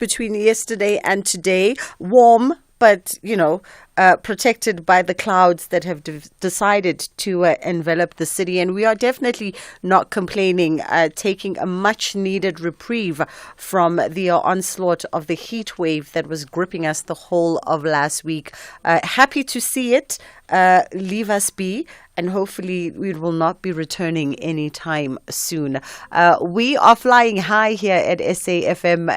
between yesterday and today. Warm, but, protected by the clouds that have decided to envelop the city. And we are definitely not complaining, taking a much needed reprieve from the onslaught of the heat wave that was gripping us the whole of last week. Happy to see it leave us be, and hopefully we will not be returning anytime soon. We are flying high here at SAFM,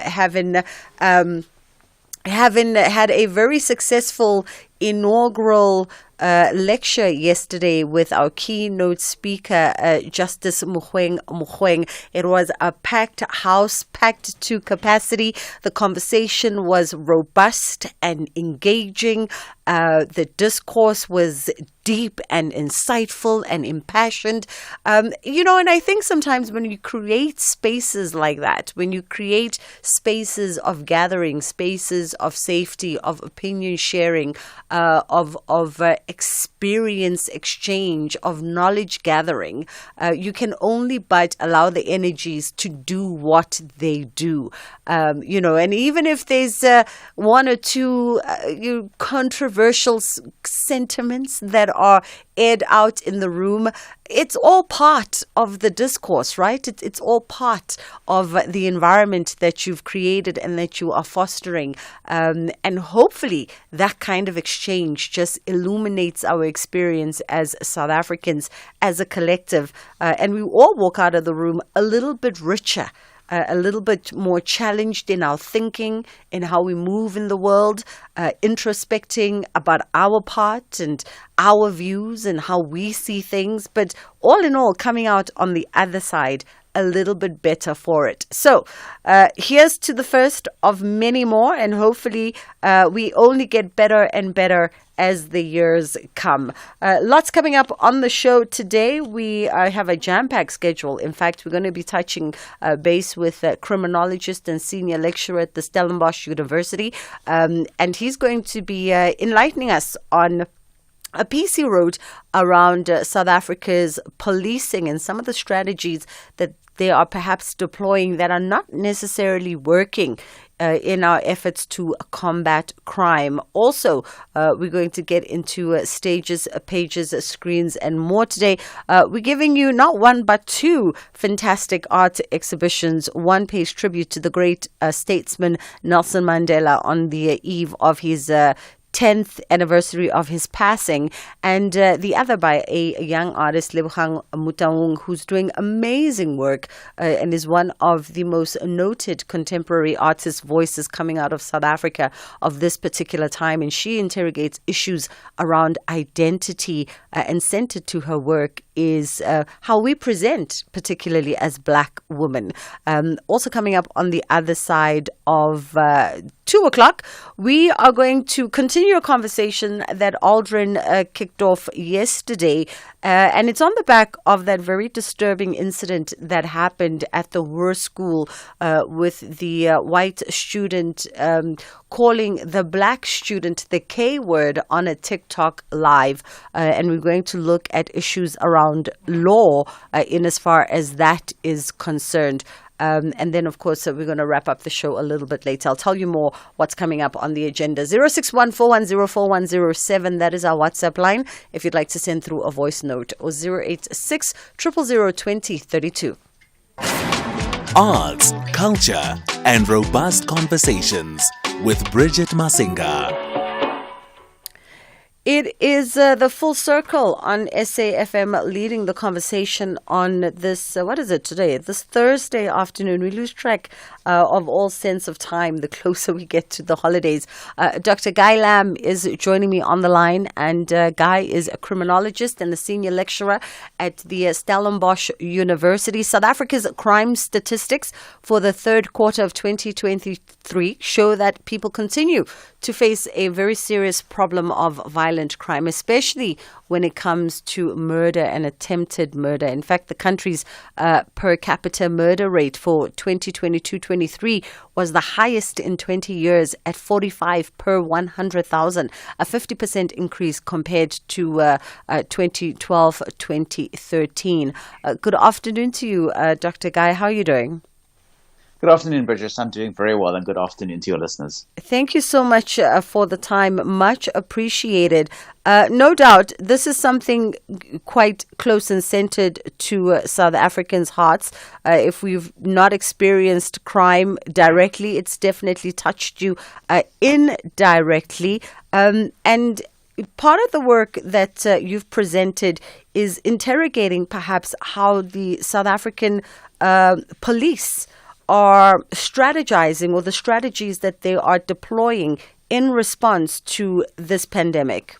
having had a very successful inaugural lecture yesterday with our keynote speaker, Justice Mogoeng. It was a packed house, packed to capacity. The conversation was robust and engaging. The discourse was deep and insightful and impassioned. And I think sometimes when you create spaces like that, when you create spaces of gathering, spaces of safety, of opinion sharing, of experience exchange, of knowledge gathering, you can only but allow the energies to do what they do. And even if there's one or two controversial sentiments that are aired out in the room, it's all part of the discourse, right? It's all part of the environment that you've created and that you are fostering. And hopefully that kind of exchange just illuminates our experience as South Africans, as a collective. And we all walk out of the room a little bit richer, a little bit more challenged in our thinking, in how we move in the world, introspecting about our part and our views and how we see things. But all in all, coming out on the other side a little bit better for it. So here's to the first of many more, and hopefully we only get better and better as the years come. Lots coming up on the show today. We have a jam-packed schedule. In fact, we're going to be touching base with a criminologist and senior lecturer at the Stellenbosch University, and he's going to be enlightening us on a piece he wrote around South Africa's policing and some of the strategies that they are perhaps deploying that are not necessarily working in our efforts to combat crime. Also, we're going to get into stages, pages, screens, and more today. We're giving you not one but two fantastic art exhibitions. One pays tribute to the great statesman Nelson Mandela on the eve of his 10th anniversary of his passing, and the other by a young artist, Lebogang Mutaung, who's doing amazing work and is one of the most noted contemporary artist voices coming out of South Africa of this particular time. And she interrogates issues around identity, and centered to her work is how we present, particularly as Black women. Also coming up on the other side of 2 o'clock, we are going to continue a conversation that Aldrin kicked off yesterday, and it's on the back of that very disturbing incident that happened at the Hoër School with the white student calling the Black student the K word on a TikTok live, and we're going to look at issues around law in as far as that is concerned. And then, of course, we're going to wrap up the show a little bit later. I'll tell you more what's coming up on the agenda. 061-410-4107. That is our WhatsApp line if you'd like to send through a voice note. Or 086 000 2032. Arts, culture, and robust conversations with Bridget Masinga. It is the Full Circle on SAFM, leading the conversation on this, what is it today? This Thursday afternoon. We lose track of all sense of time the closer we get to the holidays. Dr. Guy Lamb is joining me on the line, and Guy is a criminologist and a senior lecturer at the Stellenbosch University. South Africa's crime statistics for the third quarter of 2023 show that people continue to face a very serious problem of violent crime, especially when it comes to murder and attempted murder. In fact, the country's per capita murder rate for 2022-23 was the highest in 20 years at 45 per 100,000, a 50% increase compared to 2012-2013. Good afternoon to you, Dr. Guy. How are you doing? Good afternoon, Bridget. I'm doing very well, and good afternoon to your listeners. Thank you so much for the time. Much appreciated. No doubt, this is something quite close and centered to South Africans' hearts. If we've not experienced crime directly, it's definitely touched you indirectly. And part of the work that you've presented is interrogating perhaps how the South African police are strategizing, or the strategies that they are deploying in response to this pandemic.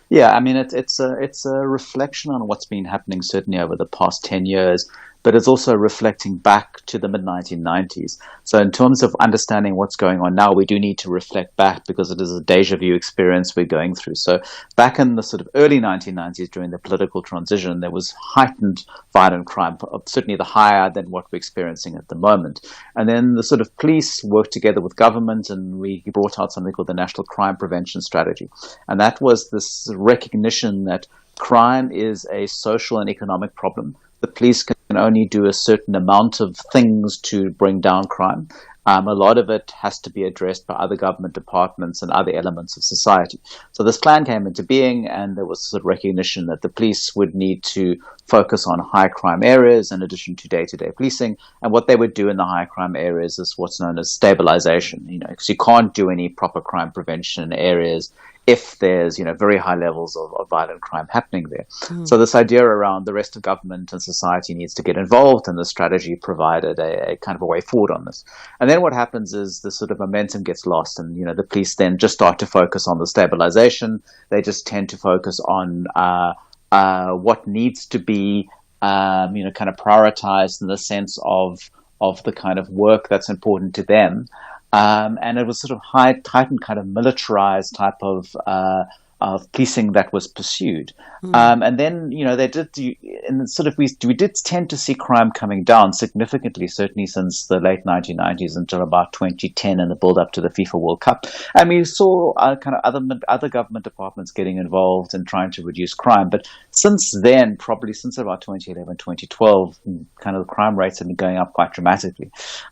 Yeah, I mean, it's a reflection on what's been happening certainly over the past 10 years, but it's also reflecting back to the mid-1990s. So in terms of understanding what's going on now, we do need to reflect back because it is a deja vu experience we're going through. So back in the sort of early 1990s, during the political transition, there was heightened violent crime, certainly the higher than what we're experiencing at the moment. And then the sort of police worked together with government, and we brought out something called the National Crime Prevention Strategy. And that was this recognition that crime is a social and economic problem. The police can only do a certain amount of things to bring down crime. A lot of it has to be addressed by other government departments and other elements of society. So this plan came into being, and there was sort of recognition that the police would need to focus on high crime areas in addition to day-to-day policing. And what they would do in the high crime areas is what's known as stabilization, because you can't do any proper crime prevention in areas if there's, very high levels of violent crime happening there. So this idea around the rest of government and society needs to get involved, and the strategy provided a kind of a way forward on this. And then what happens is the sort of momentum gets lost, and, the police then just start to focus on the stabilization. They just tend to focus on what needs to be, kind of prioritized in the sense of the kind of work that's important to them. And it was sort of heightened kind of militarized type of policing that was pursued. And then, they did, and sort of we did tend to see crime coming down significantly, certainly since the late 1990s until about 2010 and the build up to the FIFA World Cup. And we saw kind of other government departments getting involved in trying to reduce crime. But since then, probably since about 2011, 2012, kind of the crime rates have been going up quite dramatically.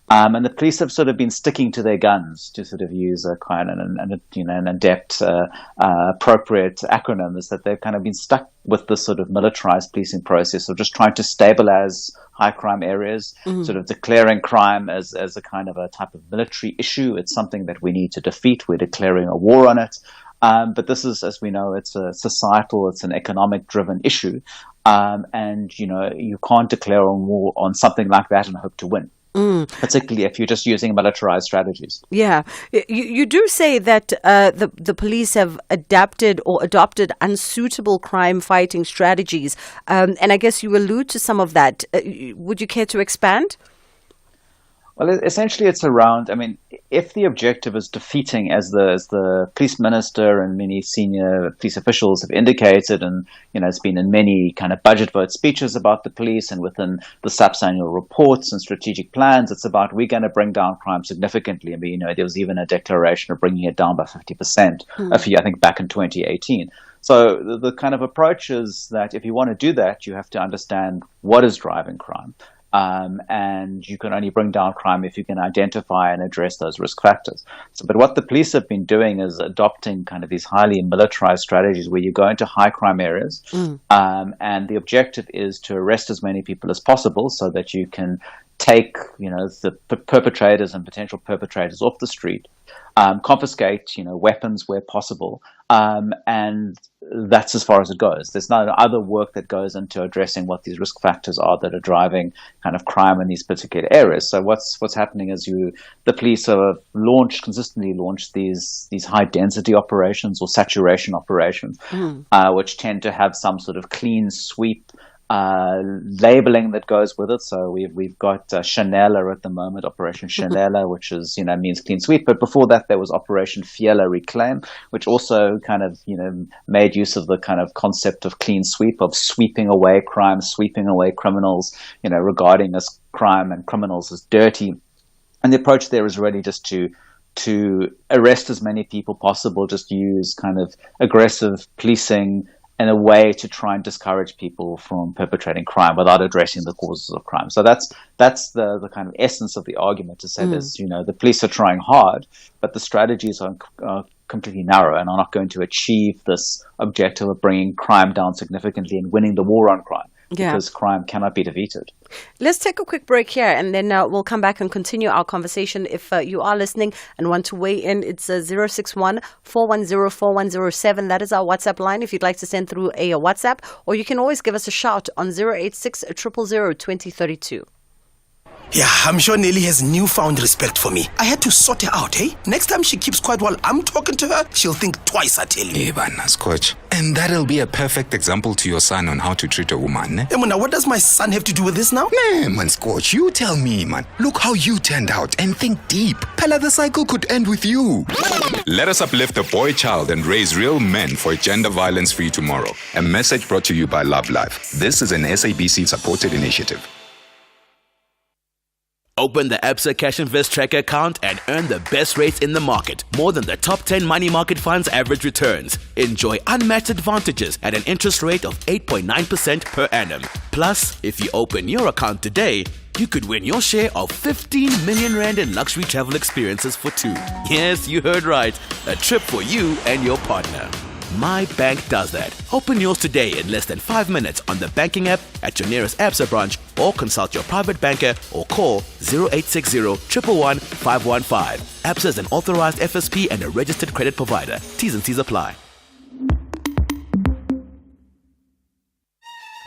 And the police have sort of been sticking to their guns, to sort of use a kind of an adept, appropriate acronym, is that they've kind of been stuck with this sort of militarized policing process of just trying to stabilize high crime areas, sort of declaring crime as a kind of a type of military issue. It's something that we need to defeat. We're declaring a war on it. But this is, as we know, it's a societal, it's an economic driven issue. And, you can't declare a war on something like that and hope to win. Particularly if you're just using militarized strategies. Yeah. You do say that the police have adapted or adopted unsuitable crime fighting strategies. And I guess you allude to some of that. Would you care to expand? Well, essentially it's around, if the objective is defeating, as the police minister and many senior police officials have indicated, and, it's been in many kind of budget vote speeches about the police and within the SAPS annual reports and strategic plans, it's about we're going to bring down crime significantly. There was even a declaration of bringing it down by 50%, I think back in 2018. So the kind of approach is that if you want to do that, you have to understand what is driving crime. And you can only bring down crime if you can identify and address those risk factors. But what the police have been doing is adopting kind of these highly militarized strategies where you go into high crime areas, and the objective is to arrest as many people as possible so that you can take, the perpetrators and potential perpetrators off the street, confiscate, weapons where possible, and that's as far as it goes. There's no other work that goes into addressing what these risk factors are that are driving kind of crime in these particular areas. So what's happening is the police have consistently launched these high density operations or saturation operations, which tend to have some sort of clean sweep labeling that goes with it. So we've got Chanela at the moment, Operation Chanela, which is means clean sweep. But before that, there was Operation Fiela Reclaim, which also kind of made use of the kind of concept of clean sweep, of sweeping away crime, sweeping away criminals, regarding as crime and criminals as dirty. And the approach there is really just to arrest as many people possible, just use kind of aggressive policing, in a way to try and discourage people from perpetrating crime without addressing the causes of crime. So that's the kind of essence of the argument, to say there's, the police are trying hard, but the strategies are completely narrow and are not going to achieve this objective of bringing crime down significantly and winning the war on crime. Yeah. Because crime cannot be defeated. Let's take a quick break here, and then we'll come back and continue our conversation. If you are listening and want to weigh in, it's 061-410-4107. That is our WhatsApp line if you'd like to send through a WhatsApp, or you can always give us a shout on 086 000 2032. Yeah, I'm sure Nelly has newfound respect for me. I had to sort her out, hey? Next time she keeps quiet while I'm talking to her, she'll think twice, I tell you. Hey, Coach. And that'll be a perfect example to your son on how to treat a woman. Hey, now what does my son have to do with this now? Man, Coach, you tell me, man. Look how you turned out and think deep. Pella, the cycle could end with you. Let us uplift the boy child and raise real men for a gender violence-free tomorrow. A message brought to you by Love Life. This is an SABC-supported initiative. Open the Absa Cash Invest Tracker account and earn the best rates in the market, more than the top 10 money market funds' average returns. Enjoy unmatched advantages at an interest rate of 8.9% per annum. Plus, if you open your account today, you could win your share of 15 million rand in luxury travel experiences for two. Yes, you heard right. A trip for you and your partner. My bank does that. Open yours today in less than 5 minutes on the banking app, at your nearest Absa branch, or consult your private banker or call 0860 111 515. Absa is an authorized FSP and a registered credit provider. T's and C's apply.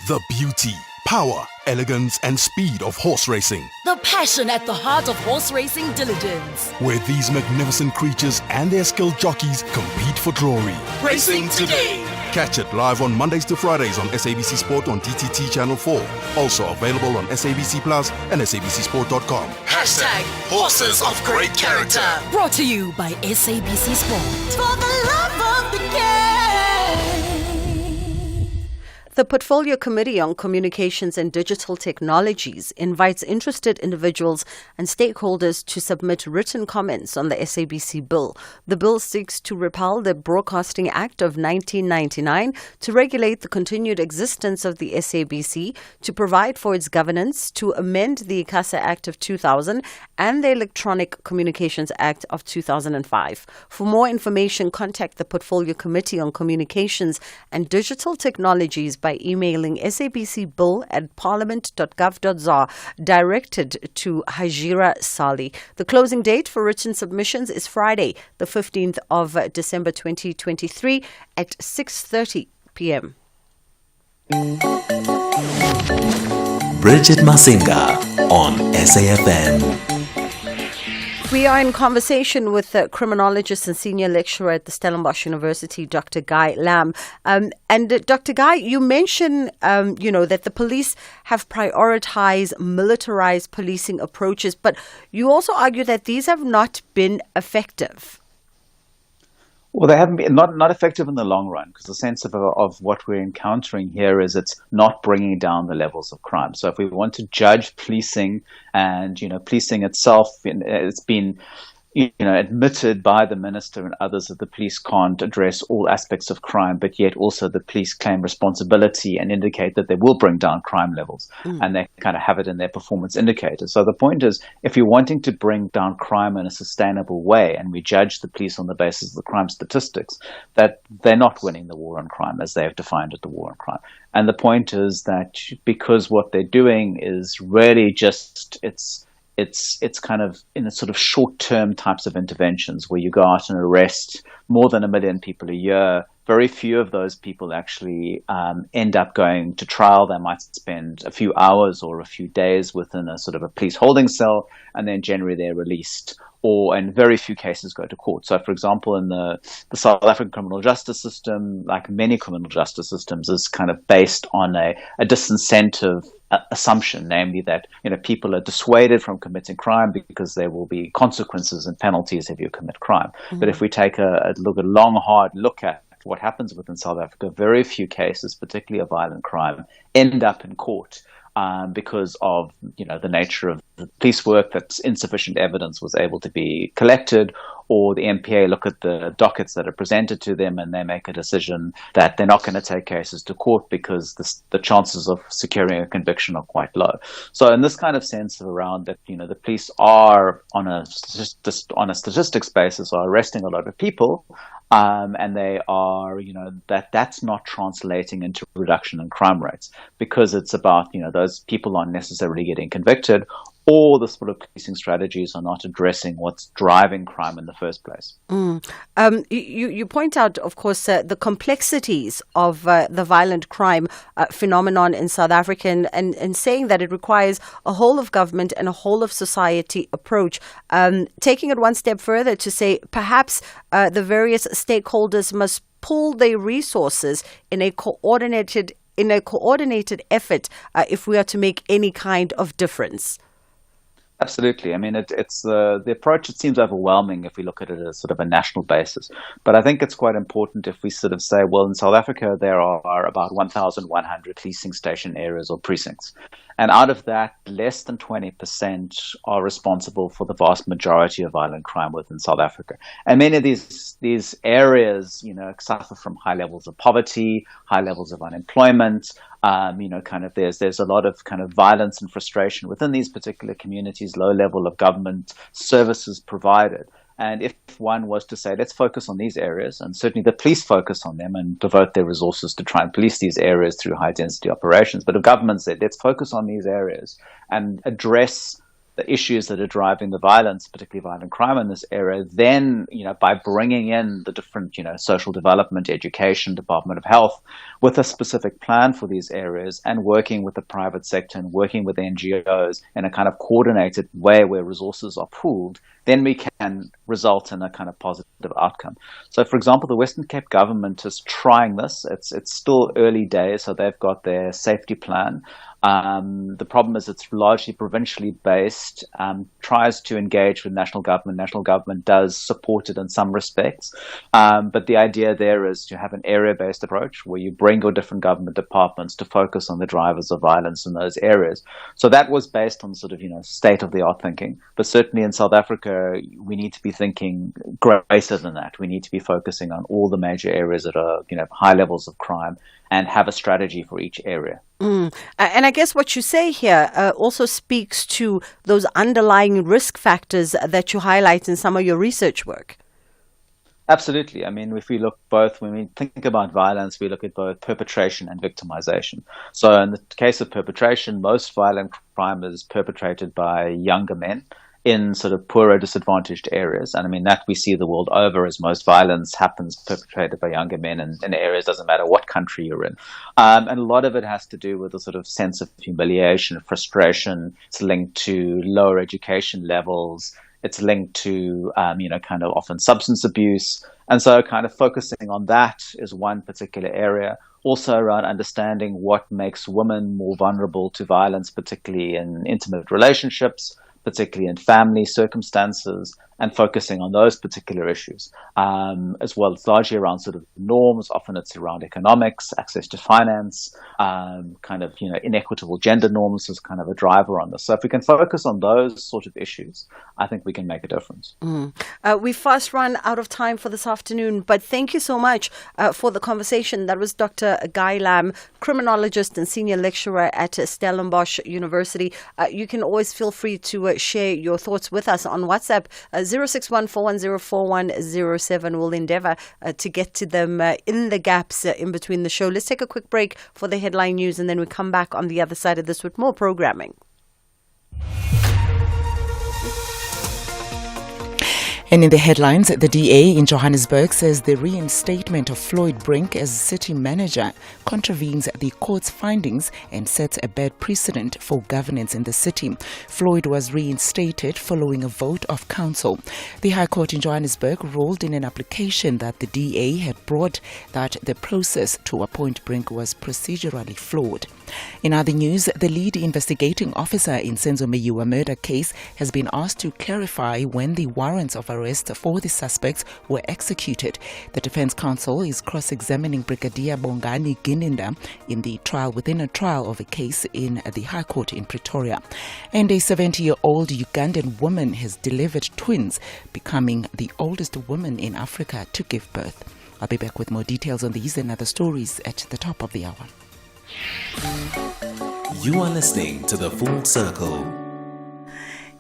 The beauty, power, elegance and speed of horse racing. The passion at the heart of horse racing diligence. Where these magnificent creatures and their skilled jockeys compete for glory. Racing today. Catch it live on Mondays to Fridays on SABC Sport on DTT Channel 4. Also available on SABC Plus and SABCSport.com. Hashtag Horses of Great Character. Brought to you by SABC Sport. For the love of the game. The Portfolio Committee on Communications and Digital Technologies invites interested individuals and stakeholders to submit written comments on the SABC bill. The bill seeks to repeal the Broadcasting Act of 1999 to regulate the continued existence of the SABC, to provide for its governance, to amend the ICASA Act of 2000 and the Electronic Communications Act of 2005. For more information, contact the Portfolio Committee on Communications and Digital Technologies by emailing sabcbill@parliament.gov.za, directed to Hajira Sali. The closing date for written submissions is Friday, the 15th of December 2023 at 6:30 p.m. Bridget Masinga on SAFM. We are in conversation with criminologist and senior lecturer at the Stellenbosch University, Dr. Guy Lamb. And Dr. Guy, you mentioned, that the police have prioritized militarized policing approaches, but you also argue that these have not been effective. Well, they haven't been not effective in the long run, because the sense of what we're encountering here is it's not bringing down the levels of crime. So if we want to judge policing, and policing itself, it's been admitted by the minister and others that the police can't address all aspects of crime, but yet also the police claim responsibility and indicate that they will bring down crime levels, and they kind of have it in their performance indicators. So the point is, if you're wanting to bring down crime in a sustainable way, and we judge the police on the basis of the crime statistics, that they're not winning the war on crime as they have defined it, the war on crime. And the point is that because what they're doing is really just, it's kind of in a sort of short-term types of interventions where you go out and arrest more than 1 million people a year. Very few of those people actually end up going to trial. They might spend a few hours or a few days within a sort of a police holding cell, and then generally they're released. Or in very few cases go to court. So, for example, in the South African criminal justice system, like many criminal justice systems, is kind of based on a disincentive assumption, namely that people are dissuaded from committing crime because there will be consequences and penalties if you commit crime. But if we take a long, hard look at what happens within South Africa, very few cases, particularly of violent crime, end up in court. Because of the nature of the police work, that insufficient evidence was able to be collected, or the MPA look at the dockets that are presented to them and they make a decision that they're not going to take cases to court because the chances of securing a conviction are quite low. So in this kind of sense around that, the police are on a statistics basis are arresting a lot of people, and they are, that's not translating into reduction in crime rates because it's about, those people aren't necessarily getting convicted, or the sort of policing strategies are not addressing what's driving crime in the first place. You point out, of course, the complexities of the violent crime phenomenon in South Africa and saying that it requires a whole of government and a whole of society approach. Taking it one step further to say perhaps the various stakeholders must pool their resources in a coordinated effort if we are to make any kind of difference. Absolutely. I mean, it's the approach, it seems overwhelming if we look at it as sort of a national basis. But I think it's quite important if we sort of say, well, in South Africa, there are about 1,100 policing station areas or precincts. And out of that, less than 20% are responsible for the vast majority of violent crime within South Africa. And many of these areas, suffer from high levels of poverty, high levels of unemployment. There's a lot of kind of violence and frustration within these particular communities, low level of government services provided. And if one was to say, let's focus on these areas, and certainly the police focus on them and devote their resources to try and police these areas through high-density operations. But if government said, let's focus on these areas and address the issues that are driving the violence, particularly violent crime in this area, then, by bringing in the different, social development, education, Department of Health, with a specific plan for these areas and working with the private sector and working with NGOs in a kind of coordinated way where resources are pooled, then we can result in a kind of positive outcome. So, for example, the Western Cape government is trying this. It's still early days, so they've got their safety plan. The problem is it's largely provincially based, tries to engage with national government. National government does support it in some respects. But the idea there is to have an area-based approach where you bring your different government departments to focus on the drivers of violence in those areas. So that was based on sort of, state-of-the-art thinking. But certainly in South Africa, we need to be thinking greater than that. We need to be focusing on all the major areas that are, high levels of crime and have a strategy for each area. And I guess what you say here also speaks to those underlying risk factors that you highlight in some of your research work. Absolutely. I mean, if we look when we think about violence, we look at both perpetration and victimization. So in the case of perpetration, most violent crime is perpetrated by younger men in sort of poorer, disadvantaged areas. And I mean, that we see the world over as most violence happens perpetrated by younger men in areas, doesn't matter what country you're in. And a lot of it has to do with a sort of sense of humiliation, frustration. It's linked to lower education levels. It's linked to, kind of often substance abuse. And so kind of focusing on that is one particular area. Also around understanding what makes women more vulnerable to violence, particularly in intimate relationships, particularly in family circumstances, and focusing on those particular issues, as well. It's largely around sort of norms. Often it's around economics, access to finance, inequitable gender norms as kind of a driver on this. So if we can focus on those sort of issues, I think we can make a difference. We fast run out of time for this afternoon, but thank you so much for the conversation. That was Dr. Guy Lamb, criminologist and senior lecturer at Stellenbosch University. You can always feel free to share your thoughts with us on WhatsApp. 061-410-4107. We'll endeavour to get to them in the gaps in between the show. Let's take a quick break for the headline news, and then we come back on the other side of this with more programming. And in the headlines, the DA in Johannesburg says the reinstatement of Floyd Brink as city manager contravenes the court's findings and sets a bad precedent for governance in the city. Floyd was reinstated following a vote of council. The High Court in Johannesburg ruled in an application that the DA had brought that the process to appoint Brink was procedurally flawed. In other news, the lead investigating officer in Senzo Meyiwa murder case has been asked to clarify when the warrants of arrest for the suspects were executed. The Defence Counsel is cross-examining Brigadier Bongani Gininda in the trial within a trial of a case in the High Court in Pretoria. And a 70-year-old Ugandan woman has delivered twins, becoming the oldest woman in Africa to give birth. I'll be back with more details on these and other stories at the top of the hour. You are listening to The Full Circle.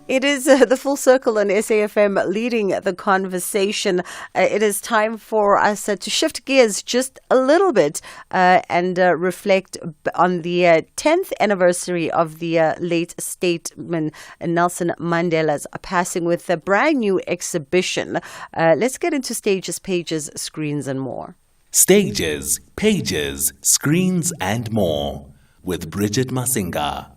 It is The Full Circle on SAFM leading the conversation. It is time for us to shift gears just a little bit and reflect on the 10th anniversary of the late statesman Nelson Mandela's passing with a brand new exhibition. Let's get into stages, pages, screens and more. Stages, pages, screens and more with Bridget Masinga.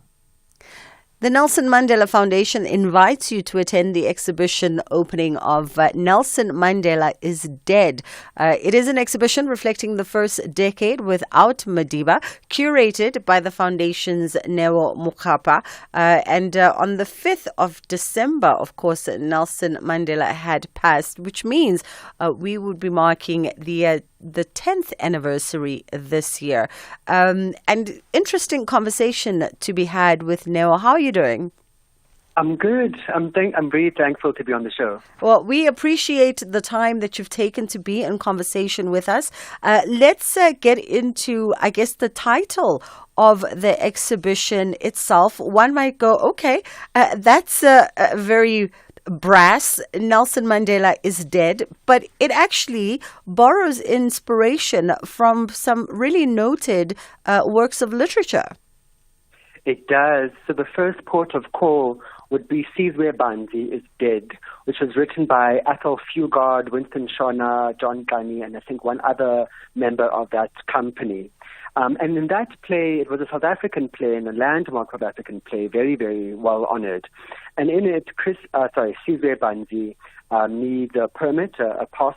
The Nelson Mandela Foundation invites you to attend the exhibition opening of Nelson Mandela is Dead. It is an exhibition reflecting the first decade without Madiba, curated by the foundation's Neo Mukapa. And on the 5th of December, of course, Nelson Mandela had passed, which means we would be marking the 10th anniversary this year. And interesting conversation to be had with Neo. How are you doing? I'm good. I'm really thankful to be on the show. Well, we appreciate the time that you've taken to be in conversation with us. Let's get into, I guess, the title of the exhibition itself. One might go, okay, that's a very brass. Nelson Mandela is Dead, but it actually borrows inspiration from some really noted works of literature. It does. So the first port of call would be Sizwe Banzi is Dead, which was written by Athol Fugard, Winston Shona, John Gunny, and I think one other member of that company. And in that play, it was a South African play and a landmark South African play, very, very well honored. And in it, Sizwe Banzi needs a permit, a pass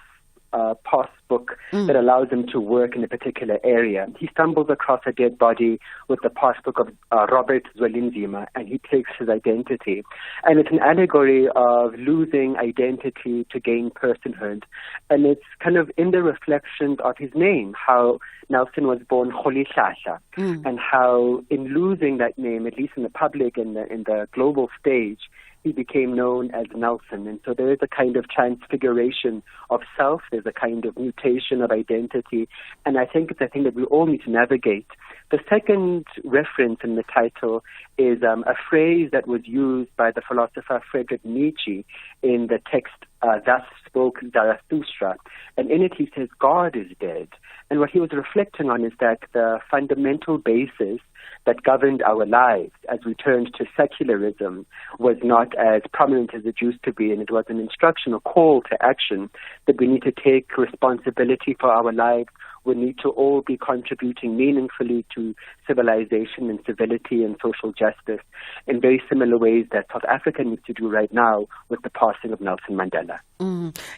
book that allows him to work in a particular area. He stumbles across a dead body with the passbook of Robert Zwelinzima, and he takes his identity. And it's an allegory of losing identity to gain personhood. And it's kind of in the reflections of his name, how Nelson was born Kholihlahla, and how in losing that name, at least in the public and in the global stage, he became known as Nelson. And so there is a kind of transfiguration of self. There's a kind of mutation of identity. And I think it's a thing that we all need to navigate. The second reference in the title is a phrase that was used by the philosopher Friedrich Nietzsche in the text Thus Spoke Zarathustra. And in it he says, God is dead. And what he was reflecting on is that the fundamental basis that governed our lives as we turned to secularism was not as prominent as it used to be, and it was an instruction, a call to action, that we need to take responsibility for our lives. We need to all be contributing meaningfully to civilization and civility and social justice in very similar ways that South Africa needs to do right now with the passing of Nelson Mandela.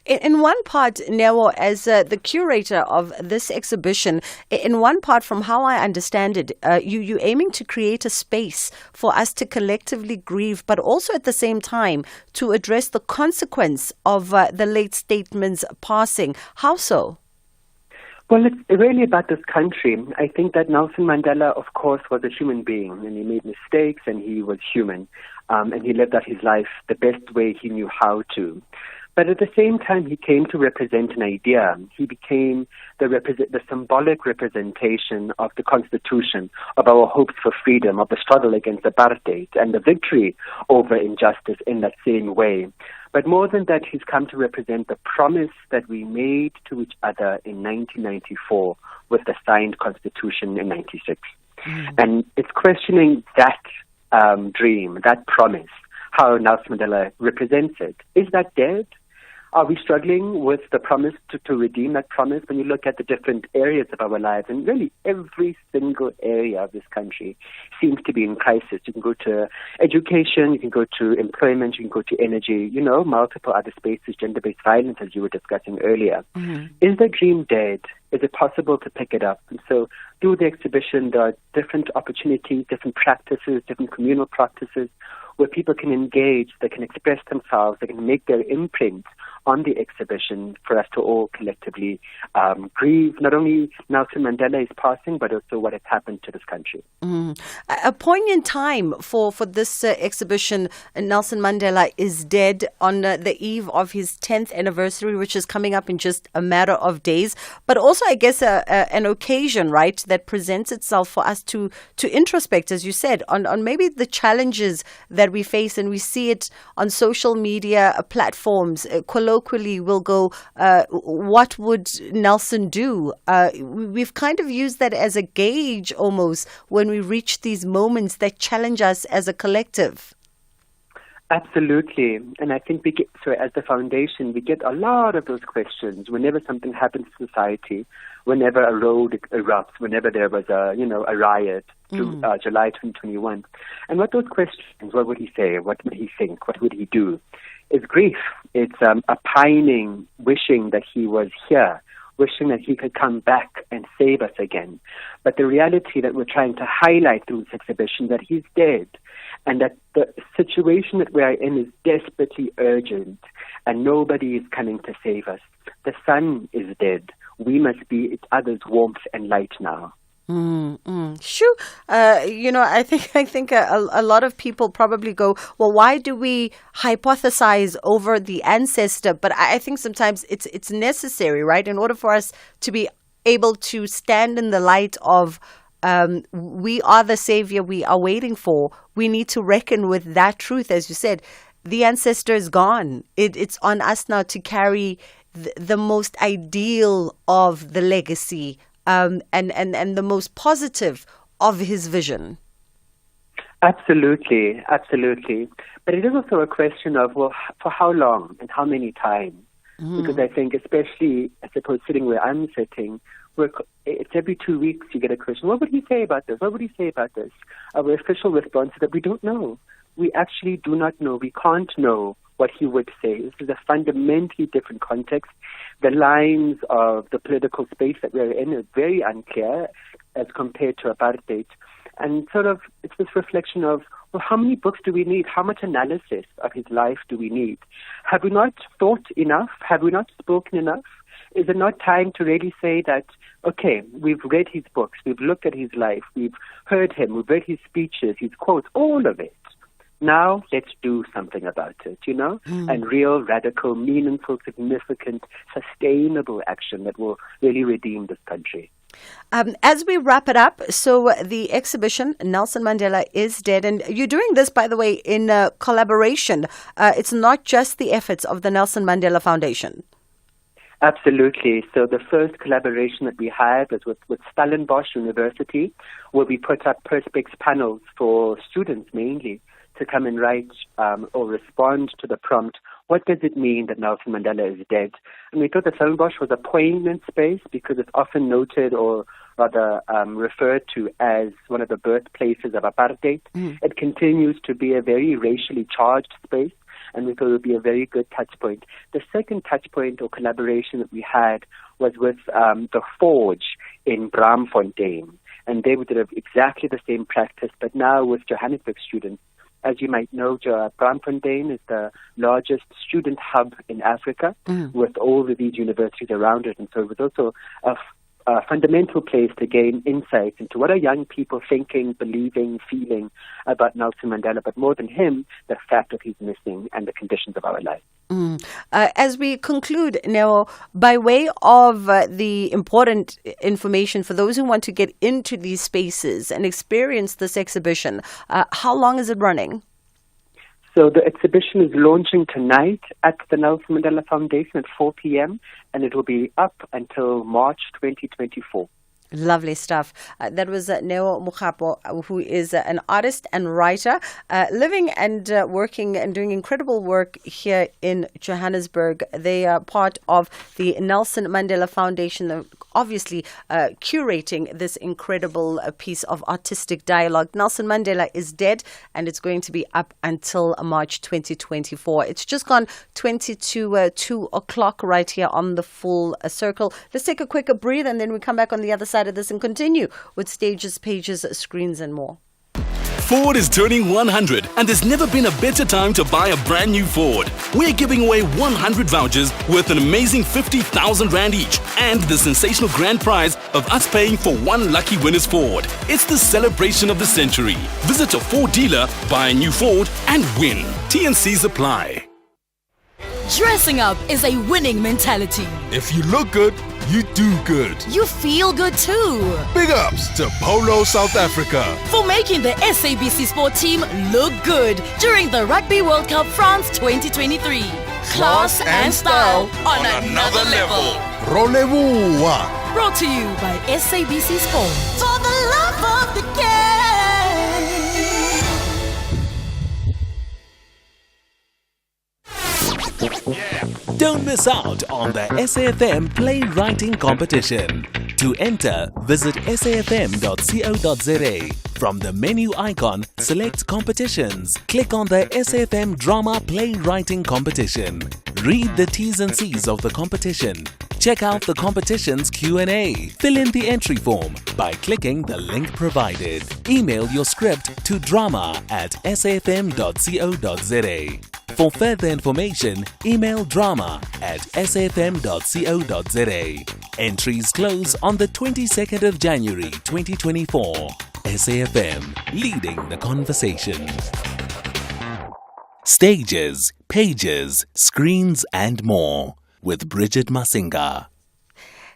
In one part, Neo, as the curator of this exhibition, in one part, from how I understand it, you're aiming to create a space for us to collectively grieve, but also at the same time to address the consequence of the late statesman's passing. How so? Well, it's really about this country. I think that Nelson Mandela, of course, was a human being, and he made mistakes, and he was human, and he lived out his life the best way he knew how to. But at the same time, he came to represent an idea. He became the symbolic representation of the Constitution, of our hopes for freedom, of the struggle against apartheid, and the victory over injustice in that same way. But more than that, he's come to represent the promise that we made to each other in 1994 with the signed Constitution in 96. And it's questioning that dream, that promise, how Nelson Mandela represents it. Is that dead? Are we struggling with the promise to redeem that promise? When you look at the different areas of our lives, and really every single area of this country seems to be in crisis. You can go to education, you can go to employment, you can go to energy, multiple other spaces, gender-based violence, as you were discussing earlier. Mm-hmm. Is the dream dead? Is it possible to pick it up? And so through the exhibition, there are different opportunities, different practices, different communal practices where people can engage, they can express themselves, they can make their imprint on the exhibition for us to all collectively grieve not only Nelson Mandela's passing, but also what has happened to this country. A poignant time for this exhibition. Nelson Mandela is dead on the eve of his 10th anniversary, which is coming up in just a matter of days. But also, I guess, an occasion, right, that presents itself for us to introspect, as you said, on maybe the challenges that we face, and we see it on social media platforms. Colloquially, we'll go, what would Nelson do? We've kind of used that as a gauge almost when we reach these moments that challenge us as a collective. Absolutely. And I think as the foundation, we get a lot of those questions whenever something happens to society, whenever a road erupts, whenever there was a riot, July 2021. And what those questions, what would he say? What would he think? What would he do? It's grief. It's a pining, wishing that he was here, wishing that he could come back and save us again. But the reality that we're trying to highlight through this exhibition, that he's dead, and that the situation that we are in is desperately urgent, and nobody is coming to save us. The sun is dead. We must be each other's warmth and light now. Sure. I think a lot of people probably go, well, why do we hypothesize over the ancestor? But I think sometimes it's necessary, right? In order for us to be able to stand in the light of we are the savior we are waiting for, we need to reckon with that truth. As you said, the ancestor is gone. It's on us now to carry the most ideal of the legacy and the most positive of his vision. Absolutely. But it is also a question of, well, for how long and how many times? Because I think, especially, I suppose, sitting where I'm sitting, it's every 2 weeks you get a question, what would he say about this? What would he say about this? Our official response is that we don't know. We actually do not know. We can't know what he would say. This is a fundamentally different context. The lines of the political space that we're in are very unclear as compared to apartheid. And sort of, it's this reflection of, well, how many books do we need? How much analysis of his life do we need? Have we not thought enough? Have we not spoken enough? Is it not time to really say that, okay, we've read his books, we've looked at his life, we've heard him, we've read his speeches, his quotes, all of it. Now let's do something about it, and real, radical, meaningful, significant, sustainable action that will really redeem this country. As we wrap it up, so the exhibition, Nelson Mandela is Dead, and you're doing this, by the way, in collaboration. It's not just the efforts of the Nelson Mandela Foundation. Absolutely. So the first collaboration that we had was with Stellenbosch University, where we put up perspex panels for students mainly to come and write or respond to the prompt, what does it mean that Nelson Mandela is dead? And we thought that Stellenbosch was a poignant space because it's often noted or rather referred to as one of the birthplaces of apartheid. It continues to be a very racially charged space, and we thought it would be a very good touch point. The second touch point or collaboration that we had was with the Forge in Braamfontein, and they did exactly the same practice, but now with Johannesburg students. As you might know, Braamfontein is the largest student hub in Africa with all of these universities around it. And so it was also a fundamental place to gain insight into what are young people thinking, believing, feeling about Nelson Mandela, but more than him, the fact that he's missing and the conditions of our life. As we conclude now, by way of the important information for those who want to get into these spaces and experience this exhibition, how long is it running? So the exhibition is launching tonight at the Nelson Mandela Foundation at 4 p.m. and it will be up until March 2024. Lovely stuff. That was Neo Mukhapo, who is an artist and writer, living and working and doing incredible work here in Johannesburg. They are part of the Nelson Mandela Foundation, obviously curating this incredible piece of artistic dialogue. Nelson Mandela is dead, and it's going to be up until March 2024. It's just gone 20 to 2 o'clock right here on the Full Circle. Let's take a quick breathe, and then we come back on the other side of this and continue with stages, pages, screens, and more. Ford is turning 100, and there's never been a better time to buy a brand new Ford. We're giving away 100 vouchers worth an amazing 50,000 Rand each, and the sensational grand prize of us paying for one lucky winner's Ford. It's the celebration of the century. Visit a Ford dealer, buy a new Ford, and win. T&Cs apply. Dressing up is a winning mentality. If you look good, you do good. You feel good too. Big ups to Polo South Africa for making the SABC Sport team look good during the Rugby World Cup France 2023. Class and style on another level. Rolez-vous. Brought to you by SABC Sport. For the love of the game. Don't miss out on the SAFM Playwriting Competition. To enter, visit safm.co.za. From the menu icon, select Competitions. Click on the SAFM Drama Playwriting Competition. Read the T's and C's of the competition. Check out the competition's Q&A. Fill in the entry form by clicking the link provided. Email your script to drama@safm.co.za. For further information, email drama@safm.co.za. Entries close on the 22nd of January 2024. SAFM, leading the conversation. Stages, pages, screens, and more with Bridget Masinga.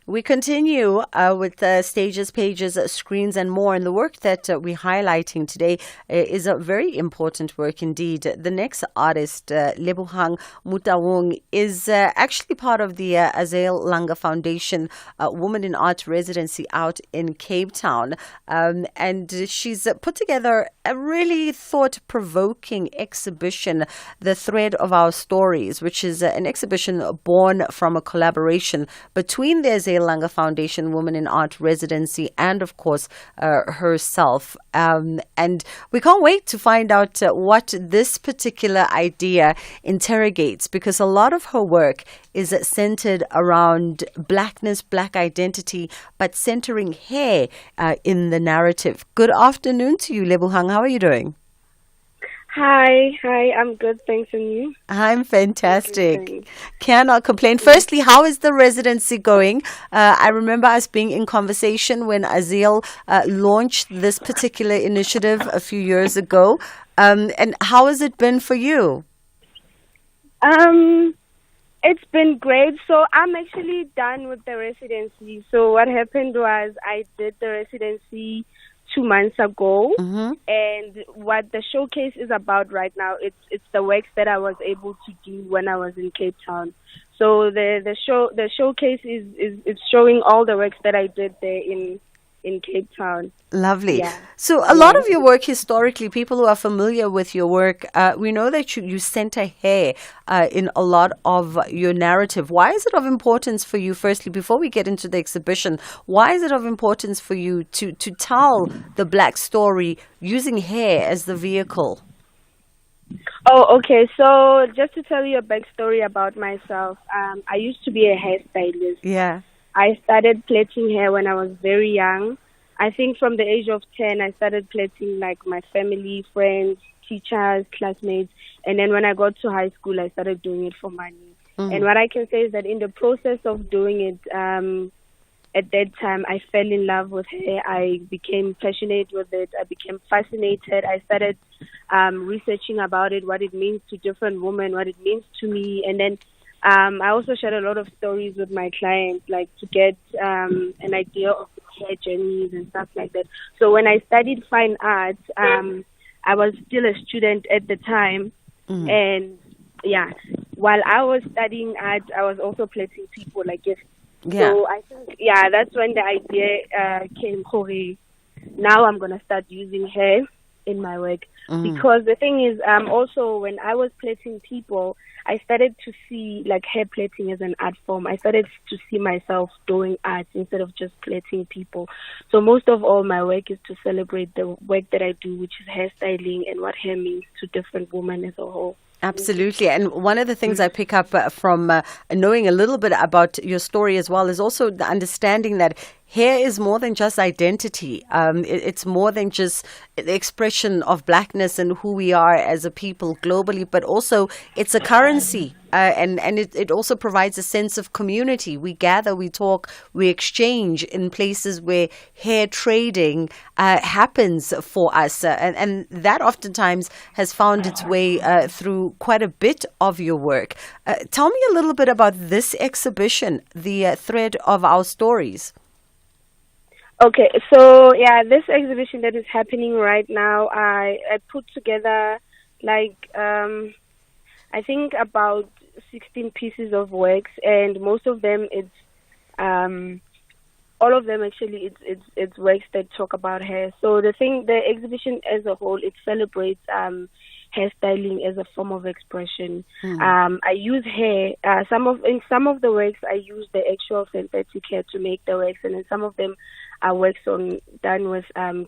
We continue with stages, pages, screens, and more. And the work that we're highlighting today is a very important work indeed. The next artist, Lebohang Mutawung, is actually part of the Azel Langa Foundation Woman in Art Residency out in Cape Town. And she's put together a really thought-provoking exhibition, The Thread of Our Stories, which is an exhibition born from a collaboration between the Azel Langa Foundation Woman in Art Residency and, of course, herself. And we can't wait to find out what this particular idea interrogates, because a lot of her work is centered around blackness, black identity, but centering hair in the narrative. Good afternoon to you, Lebohang. How are you doing? Hi, I'm good, thanks, and you? I'm fantastic. Cannot complain. Firstly, how is the residency going? I remember us being in conversation when Azel launched this particular initiative a few years ago. And how has it been for you? It's been great. So I'm actually done with the residency. So what happened was I did the residency 2 months ago, and what the showcase is about right now, it's the works that I was able to do when I was in Cape Town. So the showcase is showing all the works that I did there in Cape Town. Lovely. Yeah. So a lot of your work historically, people who are familiar with your work, we know that you center hair in a lot of your narrative. Why is it of importance for you, firstly, before we get into the exhibition, why is it of importance for you to tell the black story using hair as the vehicle? Oh, okay. So just to tell you a backstory about myself, I used to be a hairstylist. Yeah. I started plaiting hair when I was very young. I think from the age of 10, I started plaiting like my family, friends, teachers, classmates. And then when I got to high school, I started doing it for money. And what I can say is that in the process of doing it, at that time, I fell in love with hair. I became passionate with it. I became fascinated. I started researching about it, what it means to different women, what it means to me. And then I also shared a lot of stories with my clients, like to get an idea of hair journeys and stuff like that. So when I studied fine arts, I was still a student at the time. And yeah, while I was studying art, I was also plaiting people. Like if Yeah. So I think, that's when the idea came. Now I'm gonna start using hair in my work, because the thing is, also when I was plaiting people, I started to see like hair plaiting as an art form. I started to see myself doing art instead of just plaiting people. So most of all my work is to celebrate the work that I do, which is hairstyling and what hair means to different women as a whole. Absolutely. And one of the things I pick up from knowing a little bit about your story as well is also the understanding that hair is more than just identity. It's more than just the expression of blackness and who we are as a people globally, but also it's a currency. And it also provides a sense of community. We gather, we talk, we exchange in places where hair trading happens for us. And that oftentimes has found its way through quite a bit of your work. Tell me a little bit about this exhibition, The Thread of Our Stories. Okay, so this exhibition that is happening right now, I put together I think about 16 pieces of works, and most of them all of them actually it's works that talk about hair. So the exhibition as a whole, it celebrates hairstyling as a form of expression. I use hair. In some of the works, I use the actual synthetic hair to make the works, and in some of them are works done with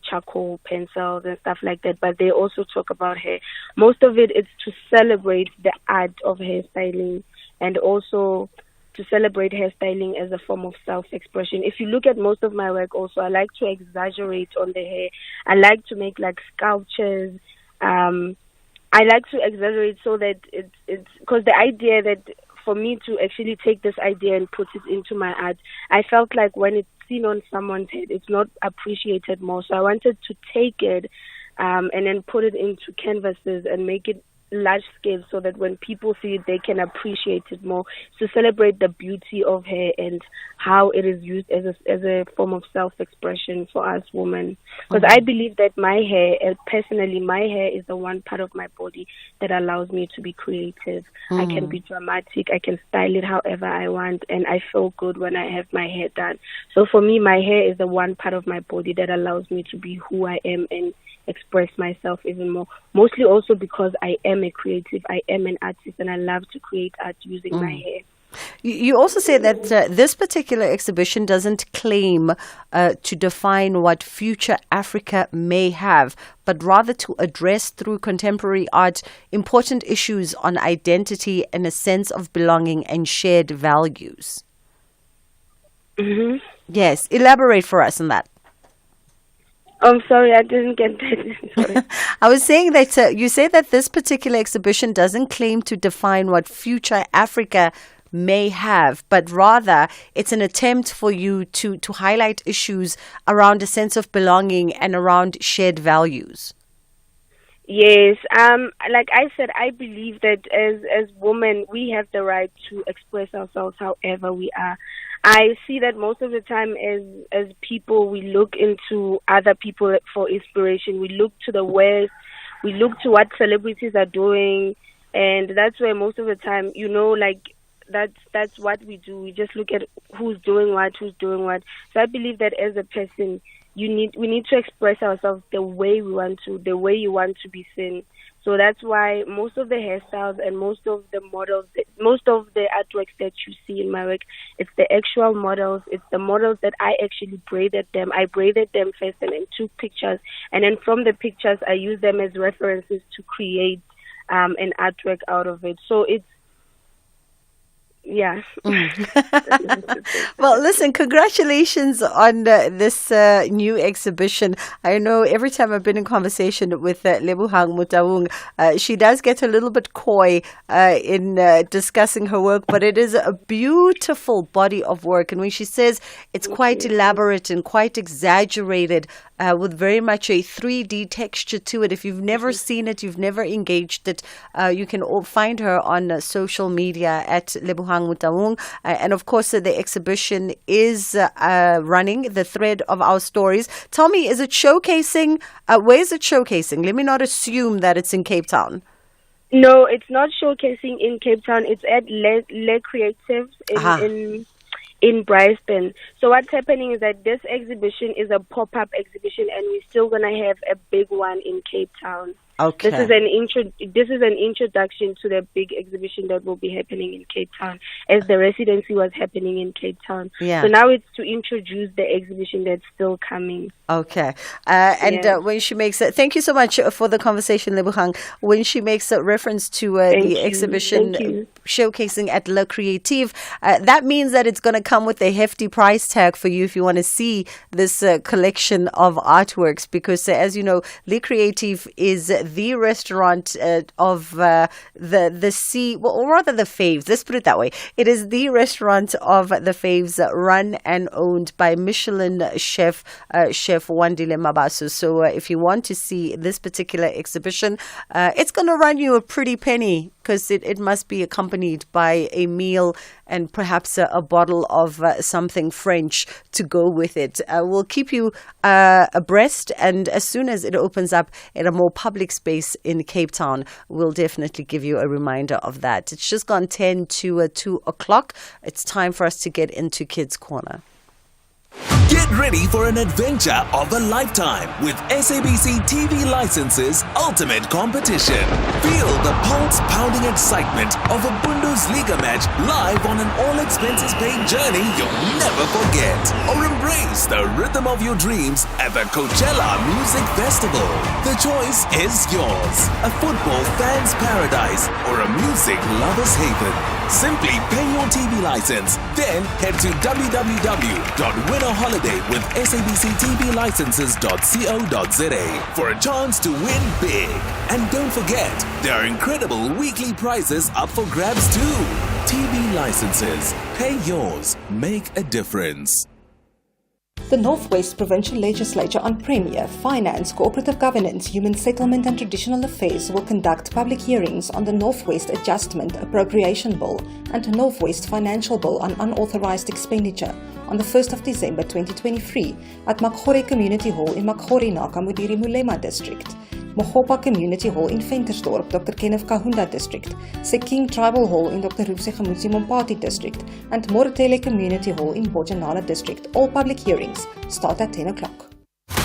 charcoal pencils and stuff like that. But they also talk about hair. Most of it is to celebrate the art of hairstyling, and also to celebrate hairstyling as a form of self-expression. If you look at most of my work also, I like to exaggerate on the hair. I like to make like sculptures. I like to exaggerate so that it's because the idea that for me to actually take this idea and put it into my art, I felt like when it's seen on someone's head, it's not appreciated more. So I wanted to take it and then put it into canvases and make it large scale so that when people see it, they can appreciate it more, to celebrate the beauty of hair and how it is used as a form of self-expression for us women. Because I believe that my hair, personally, my hair is the one part of my body that allows me to be creative. I can be dramatic, I can style it however I want, and I feel good when I have my hair done. So for me, my hair is the one part of my body that allows me to be who I am and express myself even more. Mostly also because I am a creative, I am an artist, and I love to create art using my hair. You also say that this particular exhibition doesn't claim to define what future Africa may have, but rather to address through contemporary art important issues on identity and a sense of belonging and shared values. Yes, elaborate for us on that. I'm sorry, I didn't get that. Sorry. I was saying that you say that this particular exhibition doesn't claim to define what future Africa may have, but rather it's an attempt for you to highlight issues around a sense of belonging and around shared values. Yes, like I said, I believe that as women, we have the right to express ourselves however we are. I see that most of the time as people, we look into other people for inspiration. We look to the West, we look to what celebrities are doing, and that's where most of the time, that's what we do. We just look at who's doing what. So I believe that as a person, we need to express ourselves the way we want to, the way you want to be seen. So that's why most of the hairstyles and most of the models, most of the artworks that you see in my work, it's the actual models. It's the models that I actually braided them. I braided them first and then took pictures. And then from the pictures, I use them as references to create an artwork out of it. So it's, yeah. Well, listen, congratulations on this new exhibition. I know every time I've been in conversation with Lebohang Motaung, she does get a little bit coy in discussing her work, but it is a beautiful body of work. And when she says it's quite elaborate and quite exaggerated, with very much a 3D texture to it. If you've never seen it, you've never engaged it, you can find her on social media at Lebohang Motaung. And of course, the exhibition is running, The Thread of Our Stories. Tell me, is it showcasing? Where is it showcasing? Let me not assume that it's in Cape Town. No, it's not showcasing in Cape Town. It's at Le Creative in Brisbane. So what's happening is that this exhibition is a pop-up exhibition, and we're still going to have a big one in Cape Town. Okay. This is an introduction to the big exhibition that will be happening in Cape Town, as the residency was happening in Cape Town. Yeah. So now it's to introduce the exhibition that's still coming. Okay. When she makes it, thank you so much for the conversation, Lebogang. When she makes a reference to the exhibition showcasing at Le Creative, that means that it's going to come with a hefty price tag for you if you want to see this collection of artworks, because as you know, Le Creative is the restaurant of the sea, well, or rather the Faves. Let's put it that way. It is the restaurant of the Faves, run and owned by Michelin chef Wandile Mabaso. So if you want to see this particular exhibition, it's going to run you a pretty penny, because it must be accompanied by a meal and perhaps a bottle of something French to go with it. We'll keep you abreast, and as soon as it opens up in a more public space in Cape Town, we'll definitely give you a reminder of that. It's just gone 10 to 2 o'clock. It's time for us to get into Kids Corner. Get ready for an adventure of a lifetime with SABC TV Licenses Ultimate Competition. Feel the pulse-pounding excitement of a Bundesliga match live on an all-expenses-paid journey you'll never forget. Or embrace the rhythm of your dreams at the Coachella Music Festival. The choice is yours. A football fan's paradise or a music lover's haven. Simply pay your TV license, then head to www.winnerholidaywithsabctvlicenses.co.za for a chance to win big. And don't forget, there are incredible weekly prizes up for grabs too. TV licenses. Pay yours. Make a difference. The Northwest Provincial Legislature on Premier, Finance, Cooperative Governance, Human Settlement and Traditional Affairs will conduct public hearings on the Northwest Adjustment Appropriation Bill and Northwest Financial Bill on Unauthorized Expenditure on the 1st of December 2023 at Makgore Community Hall in Makgore Nakamudiri Mulema District, Mogopa Community Hall in Ventersdorp, Dr. Kenneth Kahunda District, Seking Tribal Hall in Dr. Rufse Gamutsi Mompati District, and Mortele Community Hall in Bojanala District. All public hearings start at 10 o'clock.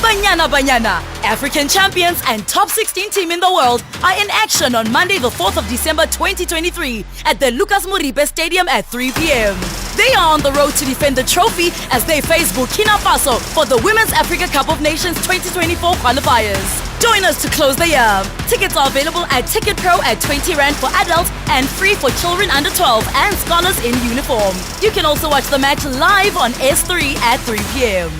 Banyana, African champions and top 16 team in the world are in action on Monday the 4th of December 2023 at the Lucas Moripe Stadium at 3 p.m. They are on the road to defend the trophy as they face Burkina Faso for the Women's Africa Cup of Nations 2024 qualifiers. Join us to close the year. Tickets are available at Ticket Pro at 20 Rand for adults and free for children under 12 and scholars in uniform. You can also watch the match live on S3 at 3 p.m.